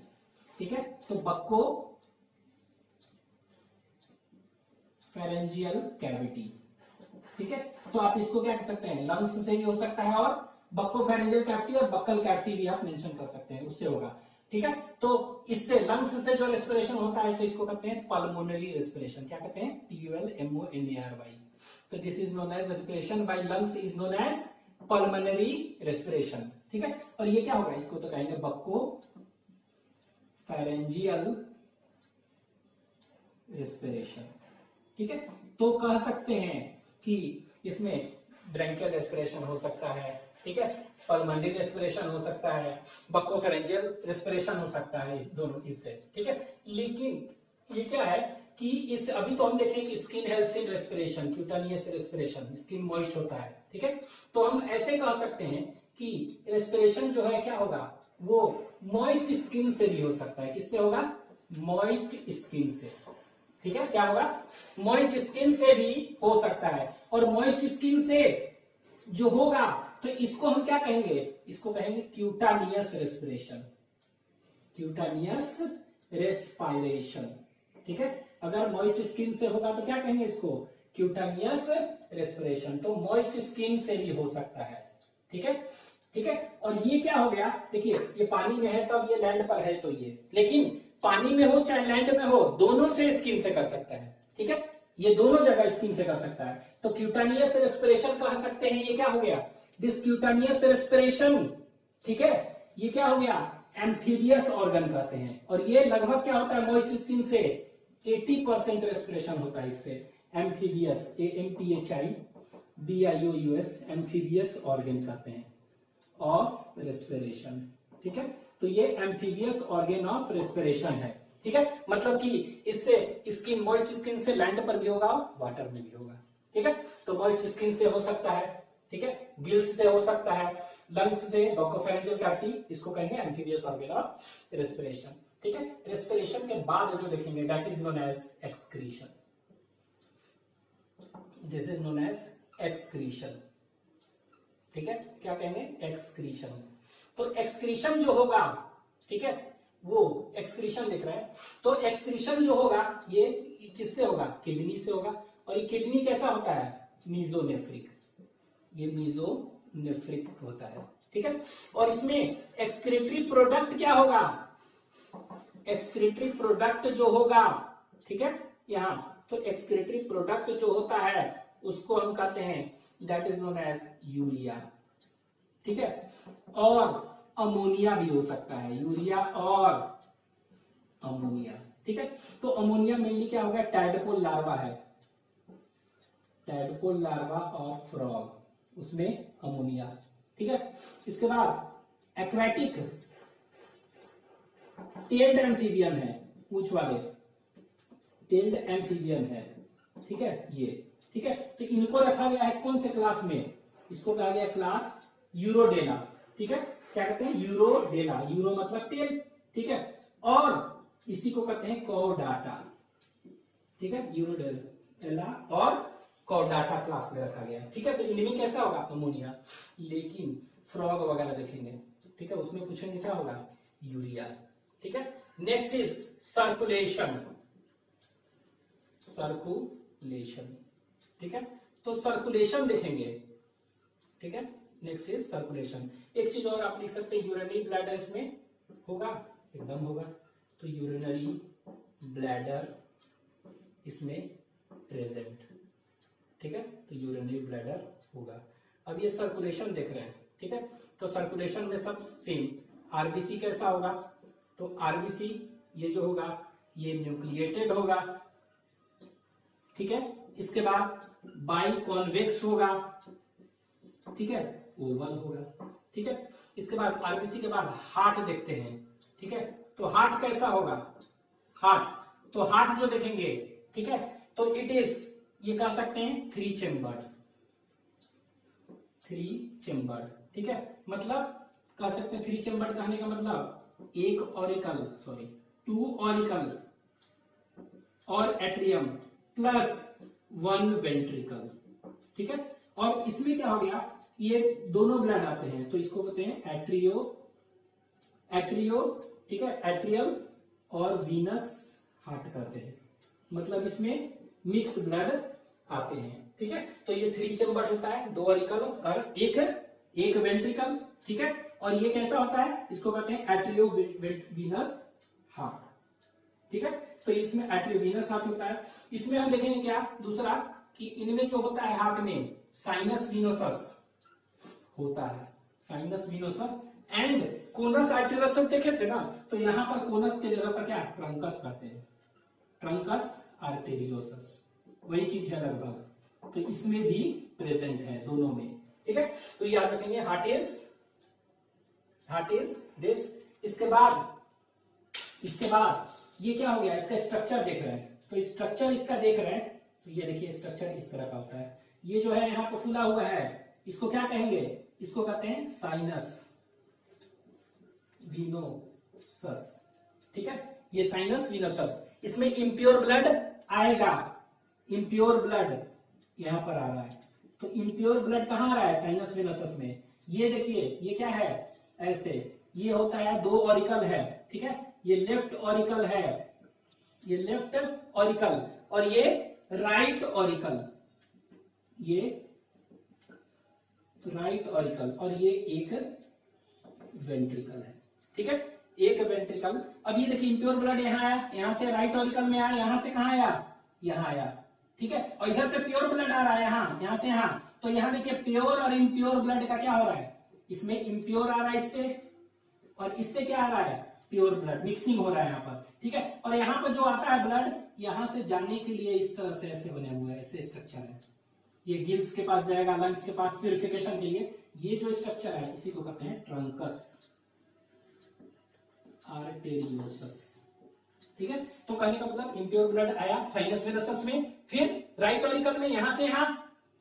ठीक है, तो बक्को फेरेंजियल कैविटी, ठीक है, तो आप इसको क्या कह सकते हैं, लंग्स से भी हो सकता है और बक्को फेरेंजियल कैविटी और बक्कल कैविटी भी आप मेंशन कर सकते हैं, उससे होगा। ठीक है, तो इससे लंग्स से जो रेस्पिरेशन होता है तो इसको कहते हैं पल्मोनरी रेस्पिरेशन। क्या कहते हैं, PULMONARY। तो this is known as respiration by lungs is known as pulmonary respiration. ठीक है, और ये क्या होगा, इसको तो कहेंगे बक्को फेरेंजियल रेस्पिरेशन। ठीक है, तो कह सकते हैं कि इसमें ब्रैंकियल रेस्पिरेशन हो सकता है, ठीक है, पल्मोनरी रेस्पिरेशन हो सकता है, बक्कोफेरेंजियल रेस्पिरेशन हो सकता है, दोनों इससे। ठीक है, लेकिन ये क्या है कि इस अभी तो हम देखें कि skin helps in respiration, क्यूटानियस respiration, skin moist होता है। ठीक है, तो हम ऐसे कह सकते हैं कि रेस्पिरेशन जो है क्या होगा, वो मॉइस्ट स्किन से भी हो सकता है। किससे होगा, मॉइस्ट स्किन से। ठीक है, क्या होगा, मॉइस्ट स्किन से भी हो सकता है, और मॉइस्ट स्किन से जो होगा तो इसको हम क्या कहेंगे, इसको कहेंगे क्यूटानियस रेस्पिरेशन, क्यूटानियस रेस्पिरेशन। ठीक है, अगर मॉइस्ट स्किन से होगा तो क्या कहेंगे इसको, क्यूटानियस रेस्पिरेशन। तो मॉइस्ट स्किन से भी हो सकता है। ठीक है, ठीक है, और ये क्या हो गया, देखिए ये पानी में है तब ये लैंड पर है, तो ये, लेकिन पानी में हो चाहे लैंड में हो, दोनों से स्किन से कर सकता है। ठीक है, ये दोनों जगह स्किन से कर सकता है, तो क्यूटानियस रेस्पिरेशन कह सकते हैं। ये क्या हो गया, दिस क्यूटानियस रेस्पिरेशन। ठीक है, ये क्या हो गया, एम्फीबियस ऑर्गन कहते हैं, और ये लगभग क्या होता है, मॉइस्ट स्किन से 80% रेस्पिरेशन होता है इससे। एम्फीबियस, AMPHIBIOUS, एम्फीबियस ऑर्गन कहते हैं ऑफ रेस्पिरेशन। ठीक है, तो ये एम्फीबियस ऑर्गन ऑफ रेस्पिरेशन है। ठीक है, मतलब कि इससे स्किन, मॉइस्ट स्किन से लैंड पर भी होगा, वाटर में भी होगा। ठीक है, तो मॉइस्ट स्किन से हो सकता है, ठीक है, गिल्स से हो सकता है, लंग्स से, बक्कोफेरेंजियल कैविटी, इसको कहेंगे एम्फीबियस ऑर्गन ऑफ रेस्पिरेशन। ठीक है, रेस्पिरेशन के बाद जो देखेंगे that is known as excretion. This is known as excretion. ठीक है, क्या कहेंगे, एक्सक्रीशन। तो एक्सक्रीशन जो होगा, ठीक है, वो एक्सक्रीशन दिख रहा है, तो एक्सक्रीशन जो होगा ये किससे होगा, किडनी से होगा, और ये किडनी कैसा होता है, मीजोनेफ्रिक, ये मीजोनेफ्रिक होता है। ठीक है, और इसमें एक्सक्रीटरी प्रोडक्ट क्या होगा, एक्सक्रीटरी प्रोडक्ट जो होगा, ठीक है, यहां तो एक्सक्रीटरी प्रोडक्ट जो होता है उसको हम कहते हैं that is known as urea. ठीक है, और अमोनिया भी हो सकता है, यूरिया और अमोनिया। ठीक है, तो अमोनिया मेनली क्या होगा, टैडपोल लार्वा है, टैडपोल लार्वा ऑफ फ्रॉग, उसमें अमोनिया। ठीक है, इसके बाद एक्वेटिक टेल्ड एम्फीबियन है, पूंछ वाले टेल्ड एम्फीबियन है। ठीक है, ये, ठीक है, तो इनको रखा गया है कौन से क्लास में, इसको कहा गया क्लास यूरोडेला। ठीक है, क्या कहते हैं, यूरोडेला, यूरो मतलब टेल। ठीक है, और इसी को कहते हैं कॉर्डाटा। ठीक है, यूरोडेला और कॉर्डाटा क्लास में रखा गया। ठीक है, तो इनमें कैसा होगा, अमोनिया। लेकिन फ्रॉग वगैरह देखेंगे, ठीक है, उसमें पूछेंगे क्या होगा, यूरिया। ठीक है, नेक्स्ट इज सर्कुलेशन, सर्कुलेशन। ठीक है, तो सर्कुलेशन देखेंगे। ठीक है, नेक्स्ट इज सर्कुलेशन। एक चीज और आप लिख सकते हैं, यूरिनरी ब्लैडर इसमें होगा, एकदम होगा, तो यूरिनरी ब्लैडर इसमें प्रेजेंट। ठीक है, तो यूरिनरी ब्लैडर होगा। अब ये सर्कुलेशन देख रहे हैं। ठीक है, तो सर्कुलेशन में सब सेम। आरबीसी कैसा होगा, तो आरबीसी ये जो होगा ये न्यूक्लिएटेड होगा। ठीक है, इसके बाद बाई कॉन्वेक्स होगा। ठीक है, ओवल होगा। ठीक है, इसके बाद आरबीसी के बाद हार्ट देखते हैं। ठीक है, तो हार्ट कैसा होगा, हार्ट, तो हार्ट जो देखेंगे, ठीक है, तो इट इज, ये कह सकते हैं 3 चेम्बर्ड, 3 चेम्बर्ड, ठीक है। मतलब कह सकते हैं 3 चेम्बर्ड कहने का मतलब एक ऑरिकल, सॉरी 2 ऑरिकल और एट्रियम प्लस 1 वेंट्रिकल, ठीक है। और इसमें क्या हो गया, ये दोनों ब्लड आते हैं तो इसको कहते हैं एट्रियो, ठीक है, एट्रियल और वीनस हार्ट कहते हैं। मतलब इसमें मिक्स्ड ब्लड आते हैं, ठीक है। तो ये 3 चेम्बर होता है, 2 ऑरिकल और एक वेंट्रिकल, ठीक है। और ये कैसा होता है, इसको कहते हैं एट्रियो वीनस हार्ट, ठीक है। तो इसमें एट्रियो वीनस हार्ट होता है। इसमें हम देखेंगे क्या दूसरा, कि इनमें जो होता है हार्ट में साइनस विनोसस होता है, sinus venosus and conus arteriosus देखे थे ना, तो यहां पर कोनस के जगह पर क्या ट्रंकस कहते हैं, ट्रंकस आर्टेरियोसस, वही चीज है लगभग। तो इसमें भी प्रेजेंट है दोनों में, ठीक है। तो याद रखेंगे हार्ट इज दिस। इसके बाद ये क्या हो गया, इसका स्ट्रक्चर देख रहे हैं, तो स्ट्रक्चर इसका देख रहे हैं, तो ये देखिए स्ट्रक्चर इस तरह का होता है। ये जो है यहाँ पर फूला हुआ है, इसको क्या कहेंगे, इसको कहते हैं साइनस विनोसस, ठीक है। ये साइनस विनोसस, इसमें इम्प्योर ब्लड आएगा, इम्प्योर ब्लड यहां पर आ रहा है। तो इम्प्योर ब्लड कहां आ रहा है, साइनस विनोसस में। ये देखिए ये क्या है, ऐसे ये होता है, 2 ऑरिकल है, ठीक है। ये लेफ्ट ऑरिकल है, ये लेफ्ट ऑरिकल, और ये राइट ऑरिकल, ये राइट ऑरिकल, और ये एक वेंट्रिकल है, ठीक है, एक वेंट्रिकल। अब ये देखिए इम्प्योर ब्लड यहाँ आया, यहाँ से राइट ऑरिकल में आया, यहाँ से कहाँ आया, यहाँ आया, ठीक है। और इधर से प्योर ब्लड आ रहा है यहाँ से यहाँ, तो यहाँ देखिए प्योर और इम्प्योर ब्लड का क्या हो रहा है, इसमें इम्प्योर आ रहा है इससे, और इससे क्या आ रहा है, प्योर ब्लड, मिक्सिंग हो रहा है यहाँ पर, ठीक है। और यहाँ पर जो आता है ब्लड, यहाँ से जाने के लिए इस तरह से ऐसे बने हुए हैं, ऐसे स्ट्रक्चर है। ये गिल्स के पास जाएगा, लंग्स के पास प्यूरिफिकेशन के लिए। ये जो स्ट्रक्चर है इसी को कहते हैं ट्रंकस आर्टेरियोसस, ठीक है। तो कहने का मतलब इम्प्योर ब्लड आया साइनस वेनसस में, फिर राइट ऑरिकल में यहां से यहां,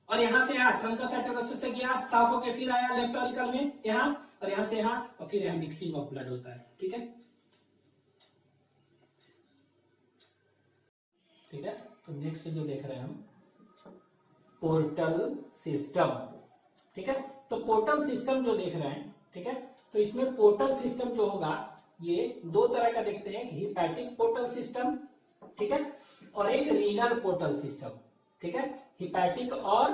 और यहां से यहां ट्रंकस आर्टेरियोसस से गया, साफ होकर फिर आया लेफ्ट ऑरिकल में यहां, और यहां से यहां, और फिर यहां मिक्सिंग ऑफ ब्लड होता है, ठीक है, ठीक है। तो नेक्स्ट जो देख रहे हैं हम, पोर्टल सिस्टम, ठीक है। तो पोर्टल सिस्टम जो देख रहे हैं, ठीक है, तो इसमें पोर्टल सिस्टम जो होगा ये 2 तरह का देखते हैं, हिपैटिक पोर्टल सिस्टम, ठीक है, और एक रीनल पोर्टल सिस्टम, ठीक है, हिपैटिक और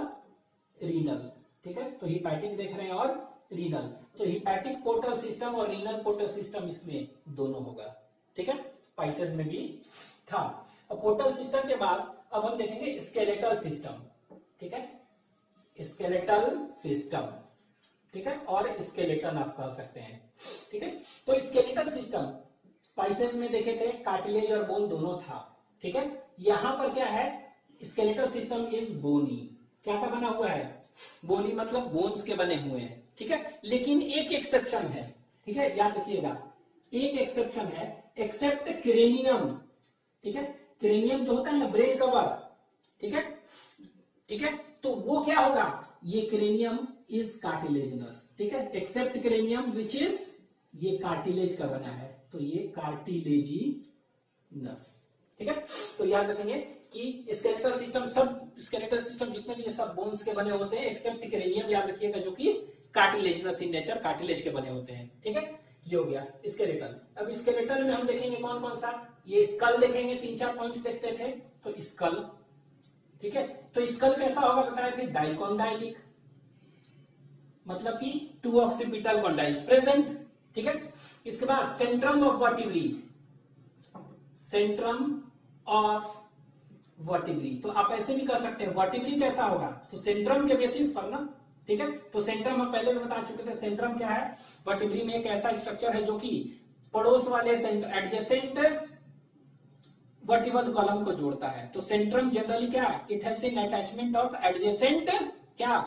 रीनल, ठीक है। तो हिपैटिक देख रहे हैं और रीनल, तो हिपैटिक पोर्टल सिस्टम और रीनल पोर्टल सिस्टम इसमें दोनों होगा, ठीक है। स्पाइसेस में भी था। अब पोर्टल सिस्टम के बाद अब हम देखेंगे स्केलेटल सिस्टम, ठीक है, स्केलेटल सिस्टम, ठीक है, और स्केलेटन आप कह सकते हैं, ठीक है। तो स्केलेटल सिस्टम स्पाइसेस में देखे थे कार्टिलेज और बोन दोनों था, ठीक है। यहां पर क्या है, स्केलेटल सिस्टम इज बोनी, क्या का बना हुआ है, बोनी मतलब बोन्स के बने हुए हैं, ठीक है। लेकिन एक एक्सेप्शन है, ठीक है, याद रखिएगा, एक एक्सेप्शन है, एक्सेप्ट क्रेनियम, ठीक है। क्रेनियम जो होता है ना ब्रेन कवर, ठीक है, ठीक है। तो वो क्या होगा, ये क्रेनियम इज कार्टिलेजिनस, ठीक है, एक्सेप्ट क्रेनियम विच इज, ये कार्टिलेज का बना है, तो ये कार्टिलेजिनस, ठीक है। तो याद रखेंगे कि स्केलेटल सिस्टम, सब स्केलेटल सिस्टम जितने भी ये सब बोन्स के बने होते हैं, एक्सेप्ट क्रेनियम याद रखिएगा, जो कि कार्टिलेजिनस इन नेचर, कार्टिलेज के बने होते हैं, ठीक है। ये हो गया स्केलेटल। अब स्केलेटल में हम देखेंगे कौन कौन सा, ये स्कल देखेंगे, 3-4 पॉइंट्स देखते थे, तो स्कल, ठीक है। तो स्कल कैसा होगा बताए थे, डाइकोंडाइलिक, मतलब कि 2 ऑक्सीपिटल कॉन्डाइल्स प्रेजेंट, ठीक है। इसके बाद Centrum of vertebrae, Centrum of vertebrae, तो आप ऐसे भी कर सकते हैं, वर्टिब्री कैसा होगा, तो सेंट्रम के बेसिस पर ना, ठीक है। तो सेंट्रम हम पहले भी बता चुके थे, सेंट्रम क्या है, वर्टिब्री में एक ऐसा स्ट्रक्चर है जो कि पड़ोस वाले एडजेसेंट वर्टिबल कॉलम को जोड़ता है। तो सेंट्रम जनरली क्या, it haves N attachment of adjacent क्या,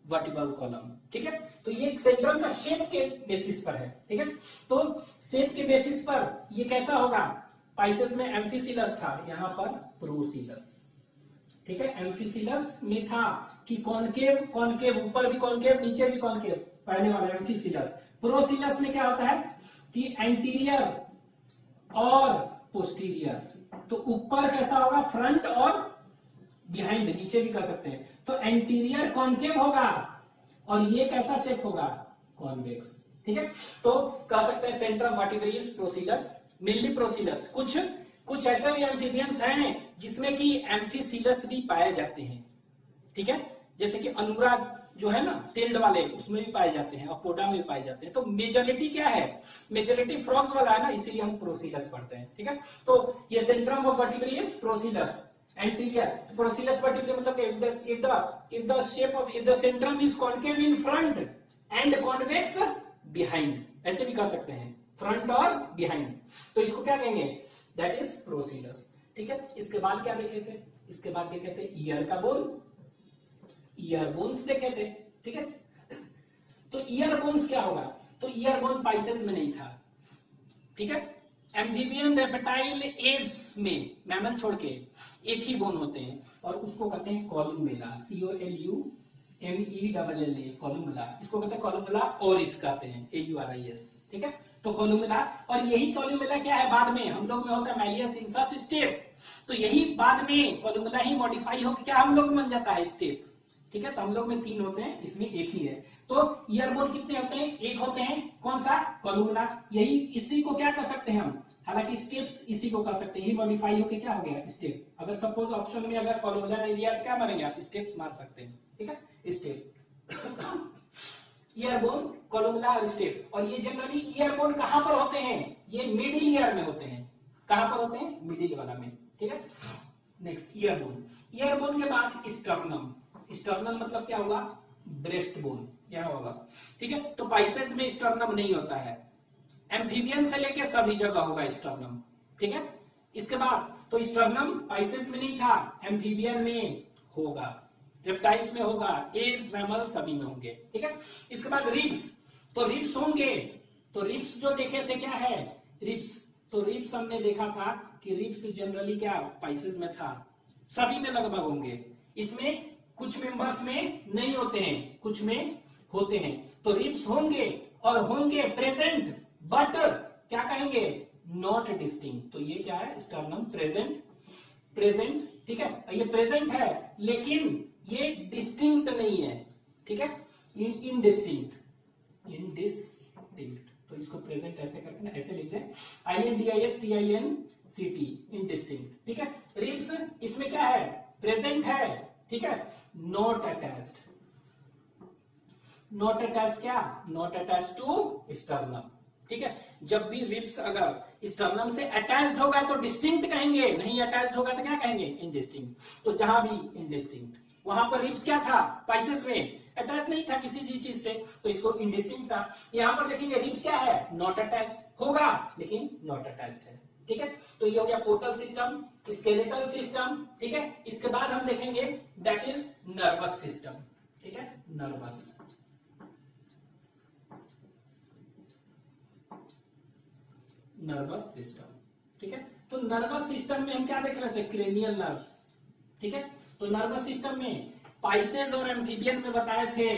वर्टिबल कॉलम, ठीक है। तो ये सेंट्रम का शेप के बेसिस पर है, ठीक है। तो शेप के बेसिस पर ये कैसा होगा, स्पाइसेस में एम्फिसिलस था, यहां पर प्रोसिलस, ठीक है, एम्फिसिलस में था कि कॉनकेव कॉनकेव, ऊपर भी कॉनकेव नीचे भी कॉनकेव, पहले वाला एम्फिसिलस। प्रोसिलस में क्या होता है कि एंटीरियर और पोस्टीरियर। तो ऊपर कैसा होगा, फ्रंट और बिहाइंड, नीचे भी कर सकते हैं। तो एंटीरियर कॉनकेव होगा और ये कैसा शेप होगा, कॉन्वेक्स। ठीक है, तो कह सकते हैं सेंट्रम वर्टिब्रस प्रोसिलस, मिल्ली प्रोसिलस। कुछ ऐसे भी एम्फीबियंस हैं जिसमें कि एम्फिसिलस भी पाए जाते हैं। ठीक है, जैसे कि अनुराग जो है ना टिल्ड वाले, उसमें भी पाए जाते हैं, अपोडा में भी पाए जाते हैं। तो मेजोरिटी क्या है, मेजोरिटी फ्रॉग्स वाला है ना, इसीलिए हम प्रोसिलस पढ़ते हैं। ठीक है, तो ये सेंट्रम ऑफ वर्टिब्रस प्रोसिलस, एंटीरियर प्रोसिलस वर्टिब्रस मतलब if the centrum is concave in front and convex behind, ऐसे भी कह सकते हैं, फ्रंट और बिहाइंड। तो इसको क्या कहेंगे, दैट इज प्रोसिलस। ठीक है, इसके बाद क्या देखे थे, इसके बाद देखे थे ईयर का बोन, ईयर बोन्स देखे थे। ठीक है, तो ईयर बोन्स क्या होगा, तो ईयर बोन पाइसेस में नहीं था। ठीक है, एम्फीबियन रेप्टाइल एव्स में, मैमल छोड़ के एक ही बोन होते हैं और उसको कहते हैं कॉलुमेला, COLUMELLA, कॉलुमेला। इसको कहते हैं कॉलुमेला ओरिस कहते हैं, AURIS। ठीक है, तो कॉलुमेला, और यही कॉलुमेला क्या है, बाद में हम लोग में होता है मैलियस इंसस स्टेप। तो यही बाद में कॉलुमेला ही मॉडिफाई होकर क्या हम लोग में बन जाता है, स्टेप। ठीक है, तो हम लोग में 3 होते हैं, इसमें एक ही है। तो ईयरबोन कितने होते हैं, एक होते हैं, कौन सा, कॉलुमेला। यही इसी को क्या कर सकते हैं हम, हालांकि स्टेप्स इसी को कर सकते हैं, यही मॉडिफाई होकर क्या हो गया, स्टेप। अगर सपोज ऑप्शन में अगर कॉलुमेला नहीं दिया तो क्या मारेंगे आप, स्टेप्स मार सकते हैं। ठीक है, स्टेप ईयरबोन, कॉलुमेला और स्टेप। और ये जनरली ईयरबोन कहां पर होते हैं, ये मिडिल ईयर में होते हैं। कहां पर होते हैं, मिडिल वाला में। ठीक है, नेक्स्ट ईयरबोन। ईयरबोन के बाद स्टर्नम। स्टर्नम मतलब क्या होगा, ब्रेस्ट बोन, यह होगा। ठीक है, तो पाइसेस में स्टर्नम नहीं होता है, एम्फीबियन से लेके सभी जगह होगा स्टर्नम। ठीक है, इसके बाद तो स्टर्नम पाइसेस में नहीं था, एम्फीबियन में होगा, रेप्टाइल्स में होगा, एव्स मैमल सभी में होंगे। ठीक है, इसके बाद रिब्स, तो रिब्स होंगे। तो रिब्स जो देखे थे क्या है, रिब्स, तो रिब्स हमने देखा था कि रिब्स जनरली क्या पाइसेस में था, सभी में लगभग होंगे। इसमें कुछ मेंबर्स में नहीं होते हैं, कुछ में होते हैं। तो रिब्स होंगे और होंगे प्रेजेंट, बट क्या कहेंगे, नॉट डिस्टिंक्ट। तो ये क्या है, स्टर्नम प्रेजेंट। ठीक है, ये प्रेजेंट है लेकिन ये डिस्टिंक्ट नहीं है। ठीक है, इनडिस्टिंक्ट। तो इसको प्रेजेंट ऐसे करके ना, ऐसे लिखते हैं, INDISTINCT, इनडिस्टिंक्ट। ठीक है, रिब्स इसमें क्या है, प्रेजेंट है। ठीक है, नॉट अटैच्ड क्या, नॉट अटैच्ड टू स्टर्नम। ठीक है, जब भी रिब्स अगर स्टर्नम से अटैच्ड होगा तो डिस्टिंक्ट कहेंगे, नहीं अटैच्ड होगा तो क्या कहेंगे, इनडिस्टिंक्ट। तो जहां भी इनडिस्टिंक्ट, वहां पर रिब्स क्या था, पाइसेस में अटैच नहीं था किसी चीज से, तो इसको इनडिस्टिंक्ट था। यहां पर देखेंगे रिब्स क्या है, नॉट अटैच्ड होगा लेकिन नॉट अटैच्ड है। ठीक है, तो ये हो गया पोर्टल सिस्टम, स्केलेटल सिस्टम। ठीक है, इसके बाद हम देखेंगे दैट इज नर्वस सिस्टम। ठीक है, नर्वस सिस्टम। ठीक है, तो नर्वस सिस्टम में हम क्या देख रहे थे, क्रेनियल नर्व्स। ठीक है, तो नर्वस सिस्टम में पाइसेस और एम्फीबियन में बताए थे,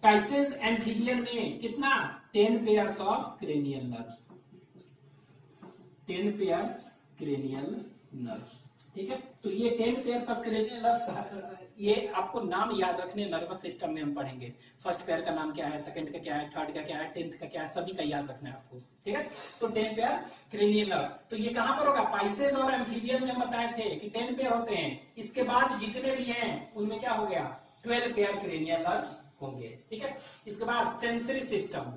पाइसेस एम्फीबियन में कितना, 10 pairs of cranial nerves, 10 pairs cranial nerves. ठीक है, तो ये 10 पेयर्स ऑफ क्रेनियल नर्व्स, ये आपको नाम याद रखने, नर्वस सिस्टम में हम पढ़ेंगे। फर्स्ट पेयर का नाम क्या है, सेकंड का क्या है, थर्ड का क्या है, 10th का क्या है, सभी का याद रखना है आपको। ठीक है, तो 10 पेयर क्रेनियल नर्व, तो ये कहां पर होगा, पाइसेस और एम्फीबियन में बताए थे कि 10 पेयर होते हैं। इसके बाद जितने भी हैं उनमें क्या हो गया, 12 पेयर क्रेनियल नर्व होंगे। ठीक है, इसके बाद सेंसरी सिस्टम,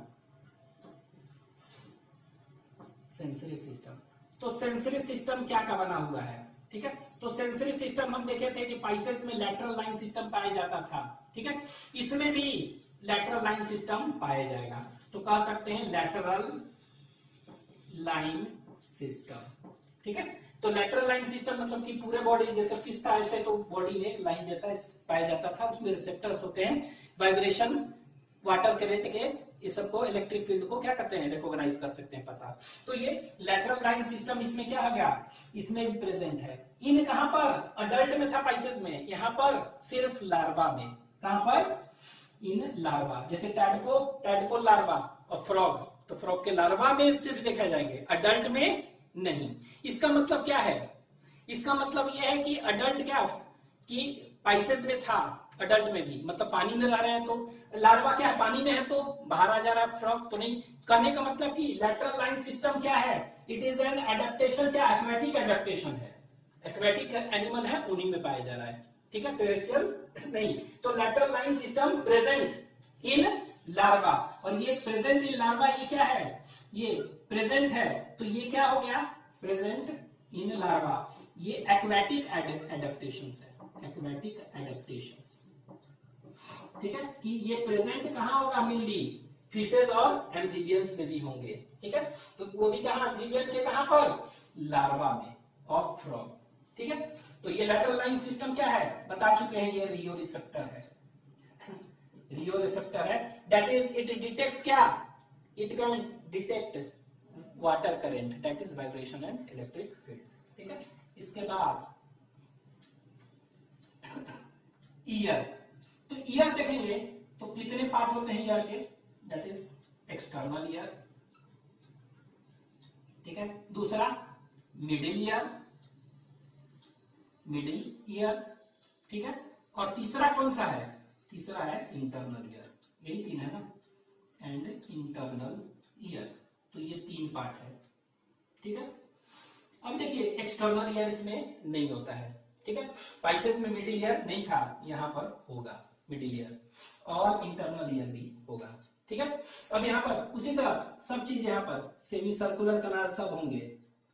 तो सेंसरी सिस्टम क्या का बना हुआ है। ठीक है, तो सेंसरी सिस्टम हम देखे थे कि पाइसेस में लैटरल लाइन सिस्टम पाया जाता था। ठीक है, इसमें भी लैटरल लाइन सिस्टम पाया जाएगा, तो कह सकते हैं लैटरल लाइन सिस्टम। ठीक है, तो लैटरल लाइन सिस्टम मतलब कि पूरे बॉडी, जैसे फिश था ऐसे, तो बॉडी में एक लाइन जैसा पाया जाता था, उसमें रिसेप्टर्स होते हैं, वाइब्रेशन वाटर करेंट के ये सबको इलेक्ट्रिक फील्ड को क्या करते हैं, रिकॉग्नाइज कर सकते हैं, पता। तो ये लैटरल लाइन सिस्टम इसमें क्या आ गया, इसमें भी प्रेजेंट है। इन कहां पर, अडल्ट में था पाइसेस में, यहां पर सिर्फ लार्वा में। कहां पर, इन लार्वा, जैसे टैडपोल लार्वा और फ्रॉग, तो फ्रॉग के लार्वा में सिर्फ देखा जाएंगे, अडल्ट में नहीं। इसका मतलब क्या है, इसका मतलब यह है कि अडल्ट क्या, कि पाइसेस में था, अडल्ट में भी, मतलब पानी में रह रहे हैं, तो लार्वा क्या है, पानी में है तो बाहर आ जा रहा है, फ्रॉग तो नहीं। कहने का मतलब कि लैटरल लाइन सिस्टम क्या है, इट इज एन एडेप्टेशन, क्या एक्वेटिक एडेप्टेशन है, एक्वेटिक एनिमल है, उन्हीं में पाया जा रहा है, ठीक है, टेरेस्ट्रियल नहीं। तो lateral line system present in larva, और ये प्रेजेंट इन लार्वा, ये क्या है, ये प्रेजेंट है, तो ये क्या हो गया, प्रेजेंट इन लार्वा, ये एक्वेटिक एडेप्टेशंस है, एक्वेटिक एडेप्टेशंस, ठीक है, कि ये प्रेजेंट कहां होगा, मेनली फिशेज और एम्फीबियंस में भी होंगे, ठीक है, तो वो भी कहां, एम्फीबियन के कहां पर, लार्वा में ऑफ फ्रॉग, ठीक है। तो ये लैटरल लाइन सिस्टम क्या है, बता चुके हैं, ये रियो रिसेप्टर है, रियो रिसेप्टर है, दैट इज इट डिटेक्ट्स क्या, it can detect water current, that is vibration and electric field, ठीक है। इसके बाद ईयर, तो ईयर देखेंगे तो कितने पार्ट होते हैं ईयर के, दैट इज एक्सटर्नल ईयर, ठीक है, दूसरा मिडिल ईयर, मिडिल ईयर, ठीक है, और तीसरा कौन सा है, तीसरा है इंटरनल ईयर, यही तीन है ना, एंड इंटरनल ईयर, तो ये तीन पार्ट है, ठीक है। अब देखिए एक्सटर्नल ईयर इसमें नहीं होता है, ठीक है, पाइसेस में मिडिल ईयर नहीं था, यहां पर होगा मिडिल ईयर, और इंटरनल ईयर भी होगा, ठीक है। अब यहाँ पर उसी तरह सब चीज, यहाँ पर सेमी सर्कुलर कनाल सब होंगे,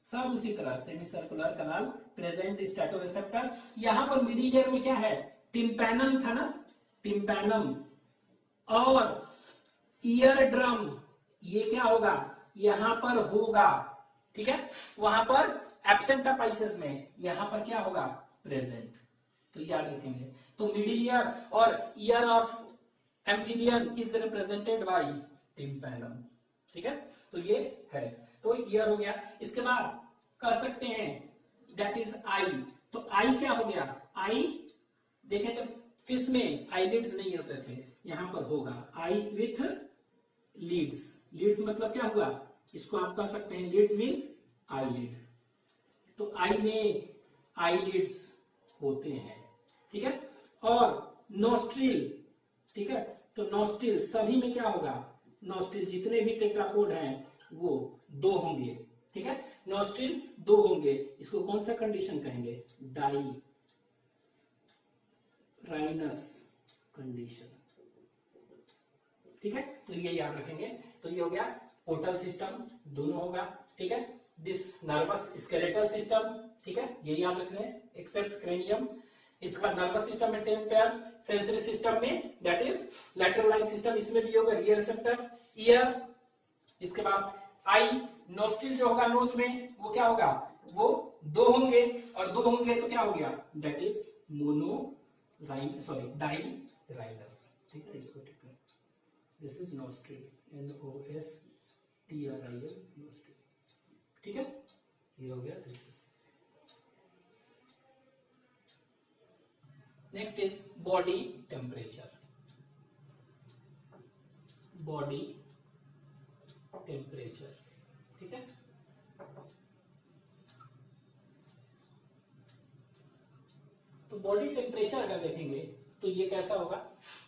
सब उसी तरह सेमी सर्कुलर कनाल प्रेजेंट स्टैटोरिसेप्टर। यहाँ पर मिडिल ईयर में क्या है, टिम्पैनम था ना, टिम्पैनम, और ईयर ड्रम, ये क्या होगा, यहां पर होगा, ठीक है, वहां पर एब्सेंट था पाइसेस में, यहां पर क्या होगा, प्रेजेंट, तो याद रखेंगे। तो मिडिल ईयर और year of amphibian is represented by tympanum, ठीक है, तो ये है, तो ईयर हो गया। इसके बाद कह सकते हैं दैट इज आई, तो आई क्या हो गया, आई देखें तो फिश में आईलिड्स नहीं होते थे, यहां पर होगा आई विथ लीड्स, लीड्स मतलब क्या हुआ, इसको आप कह सकते हैं लीड्स मीन्स आईलिड, तो आई में आईलिड्स होते हैं, ठीक है, और नोस्ट्रिल, ठीक है, तो नोस्ट्रिल सभी में क्या होगा, नोस्ट्रिल जितने भी टेट्रापोड हैं वो दो होंगे, ठीक है, नोस्ट्रिल दो होंगे, इसको कौन सा कंडीशन कहेंगे, डाई राइनस कंडीशन, ठीक है, तो ये याद रखेंगे। तो ये हो गया पोर्टल सिस्टम, दोनों होगा, ठीक है, दिस नर्वस स्केलेटल सिस्टम, ठीक है, ये याद रखना है, एक्सेप्ट क्रेनियम। इसके बाद नर्वस सिस्टम में 10 पेयर्स, सेंसरी सिस्टम में that is lateral line system, इसमें भी होगा रियर रिसेप्टर, ईयर, इसके बाद आई, नोस्ट्रिल जो होगा नोज में वो क्या होगा, वो दो होंगे, और दो होंगे तो क्या हो गया, that is monorhine, sorry dirhinous, ठीक है, इसको ठीक है, this is nostril, NOSTRIL, nostril, ठीक है, ये हो गया, this is. Next is body temperature, body temperature, ठीक है, तो बॉडी टेम्परेचर अगर देखेंगे तो ये कैसा होगा,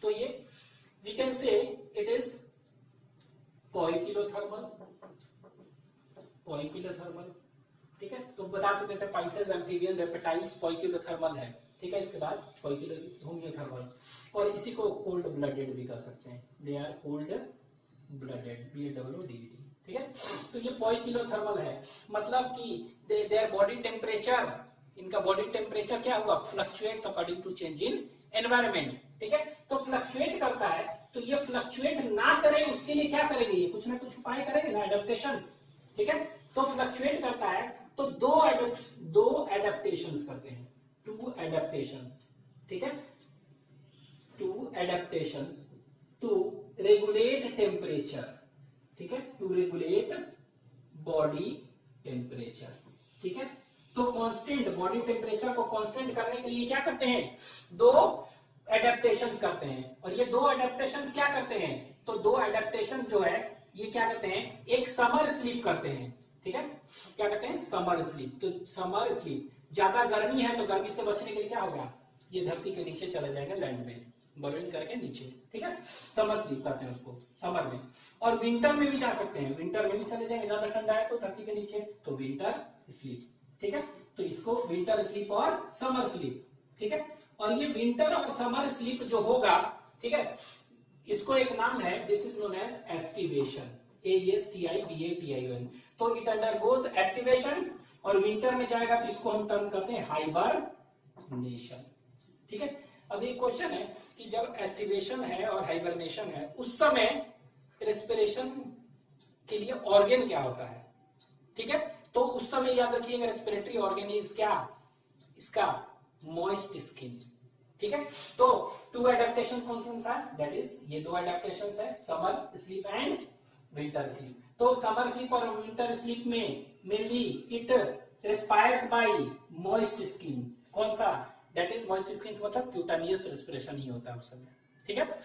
तो ये we can say it is poikilothermal, poikilothermal, ठीक है, तो बता चुके थे पाइसेस, एम्फीबियन, रेप्टाइल्स पोइकिलोथर्मल है, ठीक है, इसके बाद होमियोथर्मल, और इसी को कोल्ड ब्लडेड भी कर सकते हैं, they are cold blooded, BLOODED, ठीक है, तो ये पोइकिलोथर्मल है, मतलब कि देयर बॉडी टेम्परेचर, इनका बॉडी टेम्परेचर क्या होगा, fluctuates according to change in environment, ठीक है, तो फ्लक्चुएट करता है, तो ये फ्लक्चुएट ना करे उसके लिए क्या करेंगे, ये कुछ ना कुछ उपाय करेंगे ना, एडेप्टेशंस, ठीक है, तो फ्लक्चुएट करता है तो दो एडेप्टेशंस करते हैं, 2 एडेप्टेशंस, ठीक है, 2 एडेप्टेशंस, टू रेगुलेट टेम्परेचर, ठीक है, टू रेगुलेट बॉडी टेम्परेचर, ठीक है। तो कांस्टेंट बॉडी टेम्परेचर को कांस्टेंट करने के लिए क्या करते हैं, दो एडेप्टेशंस करते हैं, और ये दो एडेप्टेशंस क्या करते हैं, तो दो एडेप्टेशन जो है ये क्या करते हैं, एक समर स्लीप करते हैं, ठीक है, क्या करते हैं, समर स्लीप। तो समर स्लीप, ज्यादा गर्मी है तो गर्मी से बचने के लिए क्या होगा, ये धरती के नीचे चला जाएगा, लैंड में बर्निंग करके नीचे, ठीक है, समर स्लीप करते हैं उसको समर में। और विंटर में भी जा सकते हैं, विंटर में भी चले जाएंगे, ज्यादा ठंडा है तो धरती के नीचे, तो विंटर स्लीप, ठीक है। तो इसको विंटर स्लीप और समर स्लीप, ठीक है। और ये विंटर और समर स्लीप जो होगा, ठीक है, इसको एक नाम है, this is known as aestivation, ASTIVATION। तो इट अंडरगोज एस्टिवेशन, और विंटर में जाएगा तो इसको हम टर्म करते हैं हाइबरनेशन, ठीक है। अब एक क्वेश्चन है कि जब एस्टिवेशन है और हाइबरनेशन है, उस समय रेस्पिरेशन के लिए ऑर्गन क्या होता है, ठीक है। तो उस समय याद रखिएगा रेस्पिरेटरी ऑर्गन इज क्या, इसका मॉइस्ट स्किन, ठीक है। तो टू एडेप्टेशन कौन सा है, दैट इज ये दो एडेप्टेशंस है, summer sleep and winter sleep. तो समर स्लीप और विंटर स्लीप में mainly it respires by moist skin, कौन सा, दैट इज मॉइस्ट स्किन मतलब क्यूटानियस रेस्पिरेशन ही होता है उस समय, ठीक है।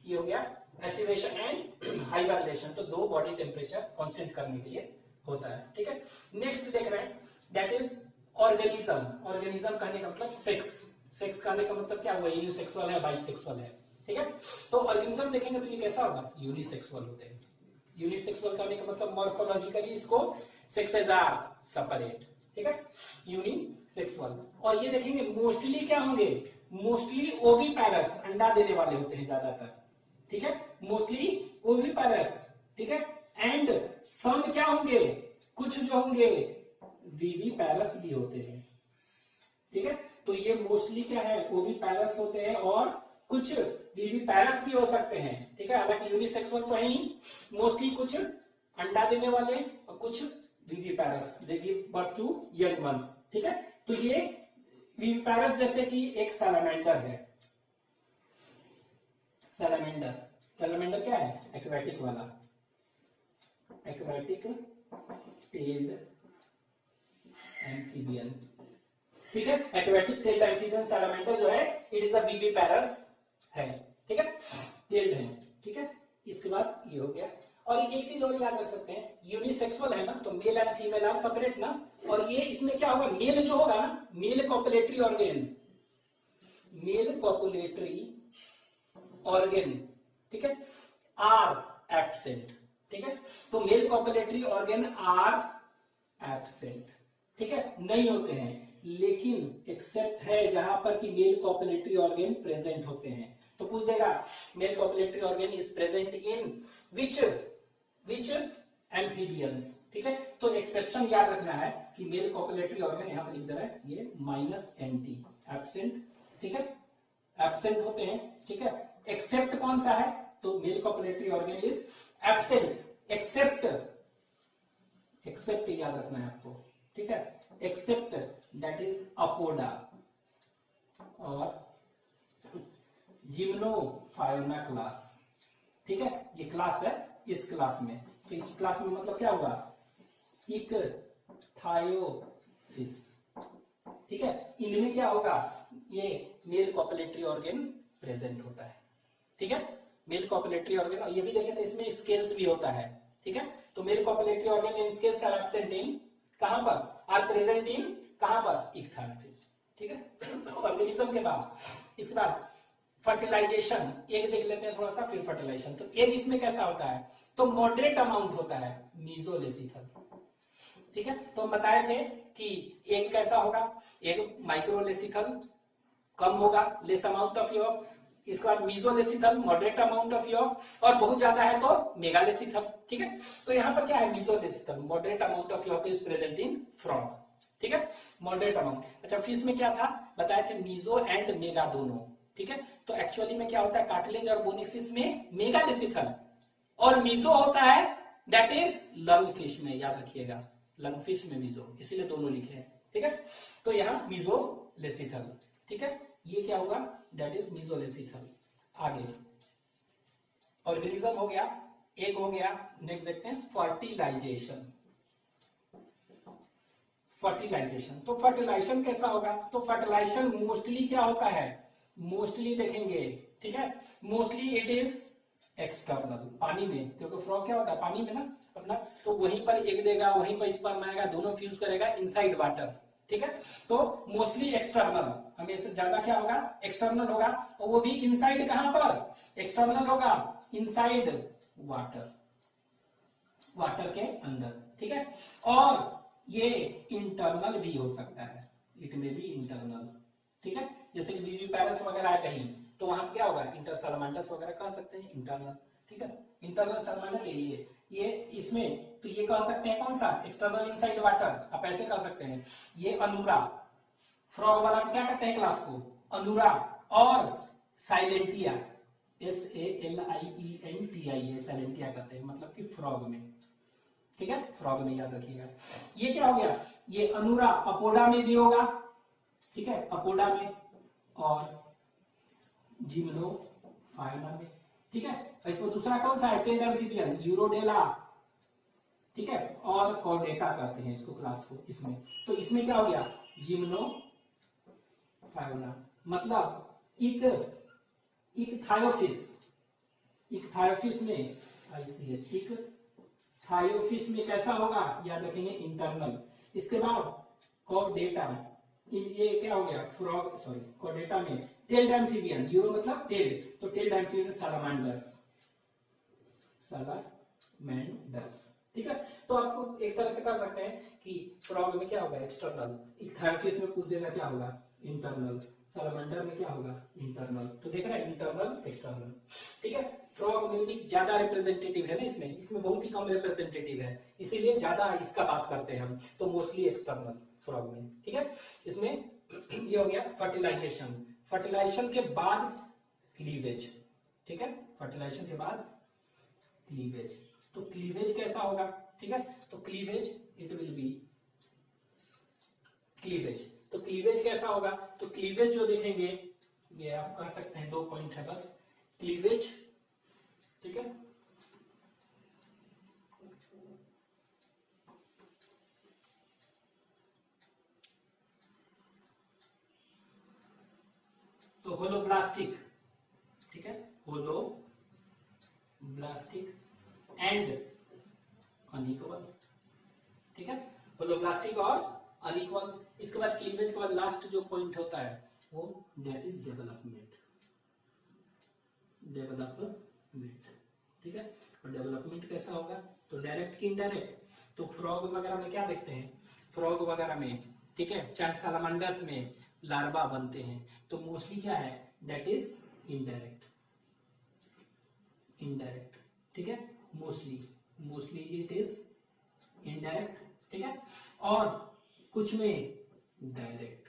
ये हो गया एस्टिवेशन एंड हाइबरनेशन, तो दो बॉडी टेम्परेचर कांस्टेंट करने के लिए होता है, ठीक है। नेक्स्ट देख रहे हैं, दैट इज ऑर्गेनिज्म। ऑर्गेनिज्म कहने का मतलब सेक्स, सेक्स कहने का मतलब क्या हुआ, यूनिसेक्सुअल है, बाइसेक्सुअल है, ठीक है। तो ऑर्गेनिज्म देखेंगे तो ये कैसा होगा, यूनिसेक्सुअल होते हैं। यूनिसेक्सुअल कहने का मतलब मॉर्फोलॉजिकली इसको सेक्सेस आर सेपरेट, ठीक है, यूनिसेक्सुअल। और ये देखेंगे मोस्टली क्या होंगे, मोस्टली ओविपैरस, अंडा देने वाले होते हैं ज्यादातर, ठीक है, मोस्टली ओविपैरस, ठीक है। एंड सम क्या होंगे, कुछ जो होंगे विविपैरस भी होते हैं, ठीक है। तो ये मोस्टली क्या है, ओविपैरस होते हैं, और कुछ विविपैरस भी हो सकते हैं, ठीक है। हालांकि यूनिसेक्सुअल तो है ही, मोस्टली कुछ अंडा देने वाले और कुछ viviparous, they give birth to young ones, ठीक है। तो ये विविपैरस जैसे कि एक सैलामेंडर है, सैलामेंडर, सैलामेंडर क्या है, एक्वेटिक वाला, एक्वेटिक टेल्ड एम्फीबियन, ठीक है। एक्वेटिक टेल्ड एम्फीबियन सैलामेंडर जो है इट इज अ विविपैरस है, ठीक है, टेल्ड है, ठीक है। इसके बाद ये हो गया। और एक चीज और याद रख सकते हैं, यूनिसेक्सुअल है ना, तो male and female are separate ना, और ये इसमें क्या होगा, मेल जो होगा ना, male copulatory organ, male copulatory organ, ठीक है, आर एब्सेंट, ठीक है। तो male copulatory organ are absent, ठीक है, नहीं होते हैं, लेकिन एक्सेप्ट है जहां पर कि मेल कॉपुलेटरी ऑर्गन प्रेजेंट होते हैं। तो पूछ देगा male copulatory organ is present in which amphibians, ठीक है। तो एक्सेप्शन याद रखना है कि मेल कॉपुलेटरी ऑर्गन यहां पर लिख दे रहा है ये -NT, एब्सेंट, ठीक है, एब्सेंट होते हैं, ठीक है। एक्सेप्ट कौन सा है, तो male copulatory organ is absent, except, except याद रखना है आपको, ठीक है, एक्सेप्ट दैट इज अपोडा और जिम्नोफायोना क्लास, ठीक है। ये क्लास है, इस क्लास में, तो इस क्लास में मतलब क्या होगा, इक्थायोफिस, ठीक है। इनमें क्या होगा, ये मेल कॉपुलेटरी ऑर्गन प्रेजेंट होता है, ठीक है, मेल कॉपुलेटरी ऑर्गन। ये भी देखे तो इसमें स्केल्स भी होता है, ठीक है। तो male copulatory organ and scales are absent in, कहां पर, आर प्रेजेंट इन, कहां पर, इक्थायोफिस, ठीक है। ऑर्गेनिज्म के बाद, इसके बाद फर्टिलाइजेशन, एग देख लेते हैं थोड़ा सा, फिर फर्टिलाइजेशन। तो एग इसमें कैसा होता है, तो मॉडरेट अमाउंट होता है, मीजोलेसिथल, ठीक है। तो हम बताए थे कि एग कैसा होगा, एग माइक्रोलेसिथल कम होगा, लेस अमाउंट ऑफ यॉर्क, इसके बाद मीजोलेसिथल मॉडरेट अमाउंट ऑफ यॉर्क, और बहुत ज्यादा है तो मेगालेसिथल, ठीक है। तो यहाँ पर क्या है, mesolecithal moderate amount of yolk is present in frog, ठीक है, मॉडरेट अमाउंट। अच्छा, फिश में क्या था, बताए थे मीजो एंड मेगा दोनों, ठीक है। तो एक्चुअली में क्या होता है, कार्टिलेज और बोनी फिश में मेगालेसिथल, और मीजो होता है दैट इज लंग फिश में, याद रखिएगा, लंग फिश में मीजो, इसीलिए दोनों लिखे हैं, ठीक है। तो यहाँ मीजोलेसिथल, ठीक है, ये क्या होगा, दैट इज मीजोलेसिथल। आगे ऑर्गेनिज्म हो गया, एक हो गया। नेक्स्ट देखते हैं फर्टिलाइजेशन। फर्टिलाइजेशन, तो फर्टिलाइजेशन कैसा होगा? तो फर्टिलाइजेशन मोस्टली क्या होता है, मोस्टली देखेंगे, ठीक है, मोस्टली इट इज एक्सटर्नल, पानी में, क्योंकि फ्रॉग क्या होता है पानी में ना अपना, तो वहीं पर एग देगा, वहीं पर स्पर्म आएगा, दोनों फ्यूज करेगा इनसाइड वाटर, ठीक है। तो मोस्टली एक्सटर्नल, हमेशा ज्यादा क्या होगा, एक्सटर्नल होगा, और वो भी इनसाइड, कहां पर एक्सटर्नल होगा, इनसाइड वाटर, वाटर के अंदर, ठीक है। और ये इंटरनल भी हो सकता है, इट में भी इंटरनल, ठीक है, जैसे कि बीवी पैरस वगैरह है कहीं, तो वहां पे क्या होगा, इंटरसैलमेंटस वगैरह कह सकते हैं इंटरनल, ठीक है। इंटरनल सैलमेंटल ये इसमें, तो ये कह सकते हैं कौन सा, एक्सटर्नल इनसाइड वाटर, आप ऐसे कह सकते हैं। ये अनुरा, फ्रॉग वाला क्या कहते हैं क्लास को, अनुरा, और साइलेंटिया, SALIENTIA, साइलेंटिया कहते हैं, मतलब कि फ्रॉग में, ठीक है, फ्रॉग में याद रखिएगा। ये क्या हो गया, ये अनुरा अपोडा में भी होगा, ठीक है, अपोडा में, और जिम्नोफाइना में, ठीक है। इसको दूसरा कौन सा है, टेल्ड एम्फीबियन, यूरोडेला, ठीक है, और कॉर्डेटा कहते हैं इसको क्लास को, इसमें, तो इसमें क्या हो गया, जिम्नोफाइना, मतलब इक्थायोफिस, इक्थायोफिस में ICH, इक्थायोफिस में कैसा होगा, याद रखेंगे इंटरनल। इसके बाद कॉर्डेटा, ये क्या हो गया, फ्रॉग, सॉरी, कॉर्डेटा में टेल्ड एम्फीबियन, यूरो मतलब टेल्ड, तो टेल्ड एम्फीबियन सैलामेंडर्स, सैलामेंडर्स, ठीक है। तो आपको एक तरह से कह सकते हैं कि फ्रॉग में क्या होगा, एक्सटर्नल, इक्थायोफिस में पूछ देगा क्या होगा, इंटरनल, सैलामेंडर में क्या होगा, इंटरनल, तो देख रहे हैं इंटरनल एक्सटर्नल, ठीक है। फ्रॉग में ज्यादा रिप्रेजेंटेटिव है ना, इसमें बहुत ही कम रिप्रेजेंटेटिव है, इसीलिए ज्यादा इसका बात करते हैं हम, तो मोस्टली एक्सटर्नल फ्रॉग में, ठीक है। इसमें ये हो गया फर्टिलाइजेशन, फर्टिलाइजेशन के बाद क्लीवेज, ठीक है, फर्टिलाइजेशन के बाद क्लीवेज, तो क्लीवेज कैसा होगा, ठीक है, तो cleavage it will be cleavage, तो क्लीवेज कैसा होगा, तो क्लीवेज जो देखेंगे, ये आप कर सकते हैं, 2 पॉइंट है बस, क्लीवेज, ठीक है, तो होलोब्लास्टिक, ठीक है, होलोब्लास्टिक एंड अनइक्वल, ठीक है, होलोब्लास्टिक और अनइक्वल। इसके बाद क्लीवेज के बाद लास्ट जो पॉइंट होता है वो दैट इज डेवलपमेंट, डेवलपमेंट, ठीक है। और डेवलपमेंट कैसा होगा, तो डायरेक्ट की इनडायरेक्ट, तो फ्रॉग वगैरह में क्या देखते हैं, फ्रॉग वगैरह में, ठीक है, चाहे सालामांडर्स में लार्वा बनते हैं, तो मोस्टली क्या है, दैट इज इनडायरेक्ट, इनडायरेक्ट, ठीक है, मोस्टली इट इज इनडायरेक्ट, ठीक है, और कुछ में डायरेक्ट,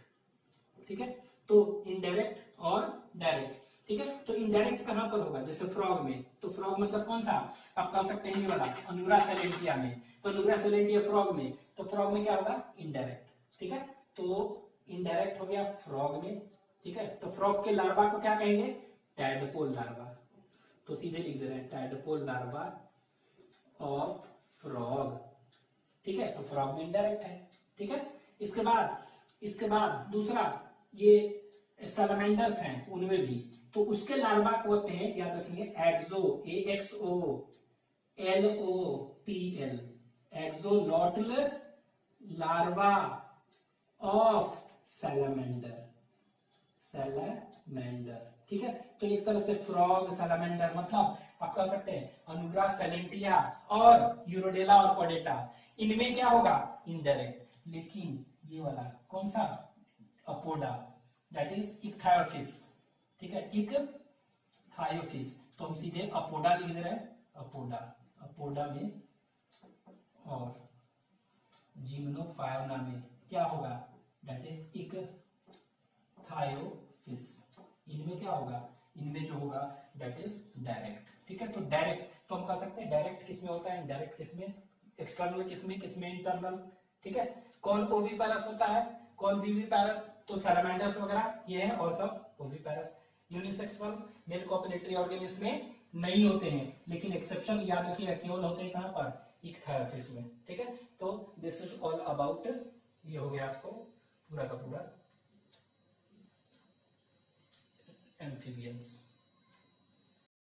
ठीक है, तो इनडायरेक्ट और डायरेक्ट, ठीक है। तो इनडायरेक्ट कहां पर होगा, जैसे फ्रॉग में, तो फ्रॉग मतलब कौन सा, आप कह सकते हैं ये वाला अनुरा सैलेंटिया में, तो अनुरा सैलेंटिया फ्रॉग में, तो फ्रॉग में क्या होगा, इनडायरेक्ट, ठीक है, तो इनडायरेक्ट हो गया फ्रॉग में, ठीक है। तो फ्रॉग के लार्वा को क्या कहेंगे, टैडपोल लार्वा, तो सीधे लिख दे रहे हैं टैडपोल लार्वा ऑफ फ्रॉग, ठीक है, तो फ्रॉग में इनडायरेक्ट है, ठीक है। इसके बाद दूसरा ये सैलामेंडर्स हैं उनमें भी, तो उसके लार्वा को होते हैं, याद रखेंगे एक्सो, AXOLOTL, axolotl larva of salamander, ठीक है। तो एक तरह से फ्रॉग, सैलामेंडर, मतलब आप कह सकते हैं अनुरा सैलेंटिया और यूरोडेला और कॉर्डेटा, इनमें क्या होगा, इनडायरेक्ट, लेकिन ये वाला कौन सा, अपोडा, दैट इज इक्थायोफिस, ठीक है, इक्थायोफिस, तो हम सीधे अपोडा लिख दे रहे हैं, अपोडा में, और जिम्नोफायोना में क्या होगा, दैट इज इक्थायोफिस, इनमें क्या होगा, इनमें जो होगा दैट इज डायरेक्ट, ठीक है। तो डायरेक्ट, तो हम कह सकते हैं डायरेक्ट किसमें होता है, इनडायरेक्ट किसमें, एक्सटर्नल किसमें इंटरनल, ठीक है। कौन ओविपेरस होता है, कौन विविपेरस, तो सैलामेंडर्स वगैरह ये है, और सब oviparous. Unisexual male copulatory organism में नहीं होते हैं, लेकिन एक्सेप्शन याद रखिएगा केवल होते हैं कहां पर, इक्थायोफिस में। ठीक है, तो दिस इज ऑल अबाउट, ये हो गया आपको पूरा का पूरा एम्फीबियंस।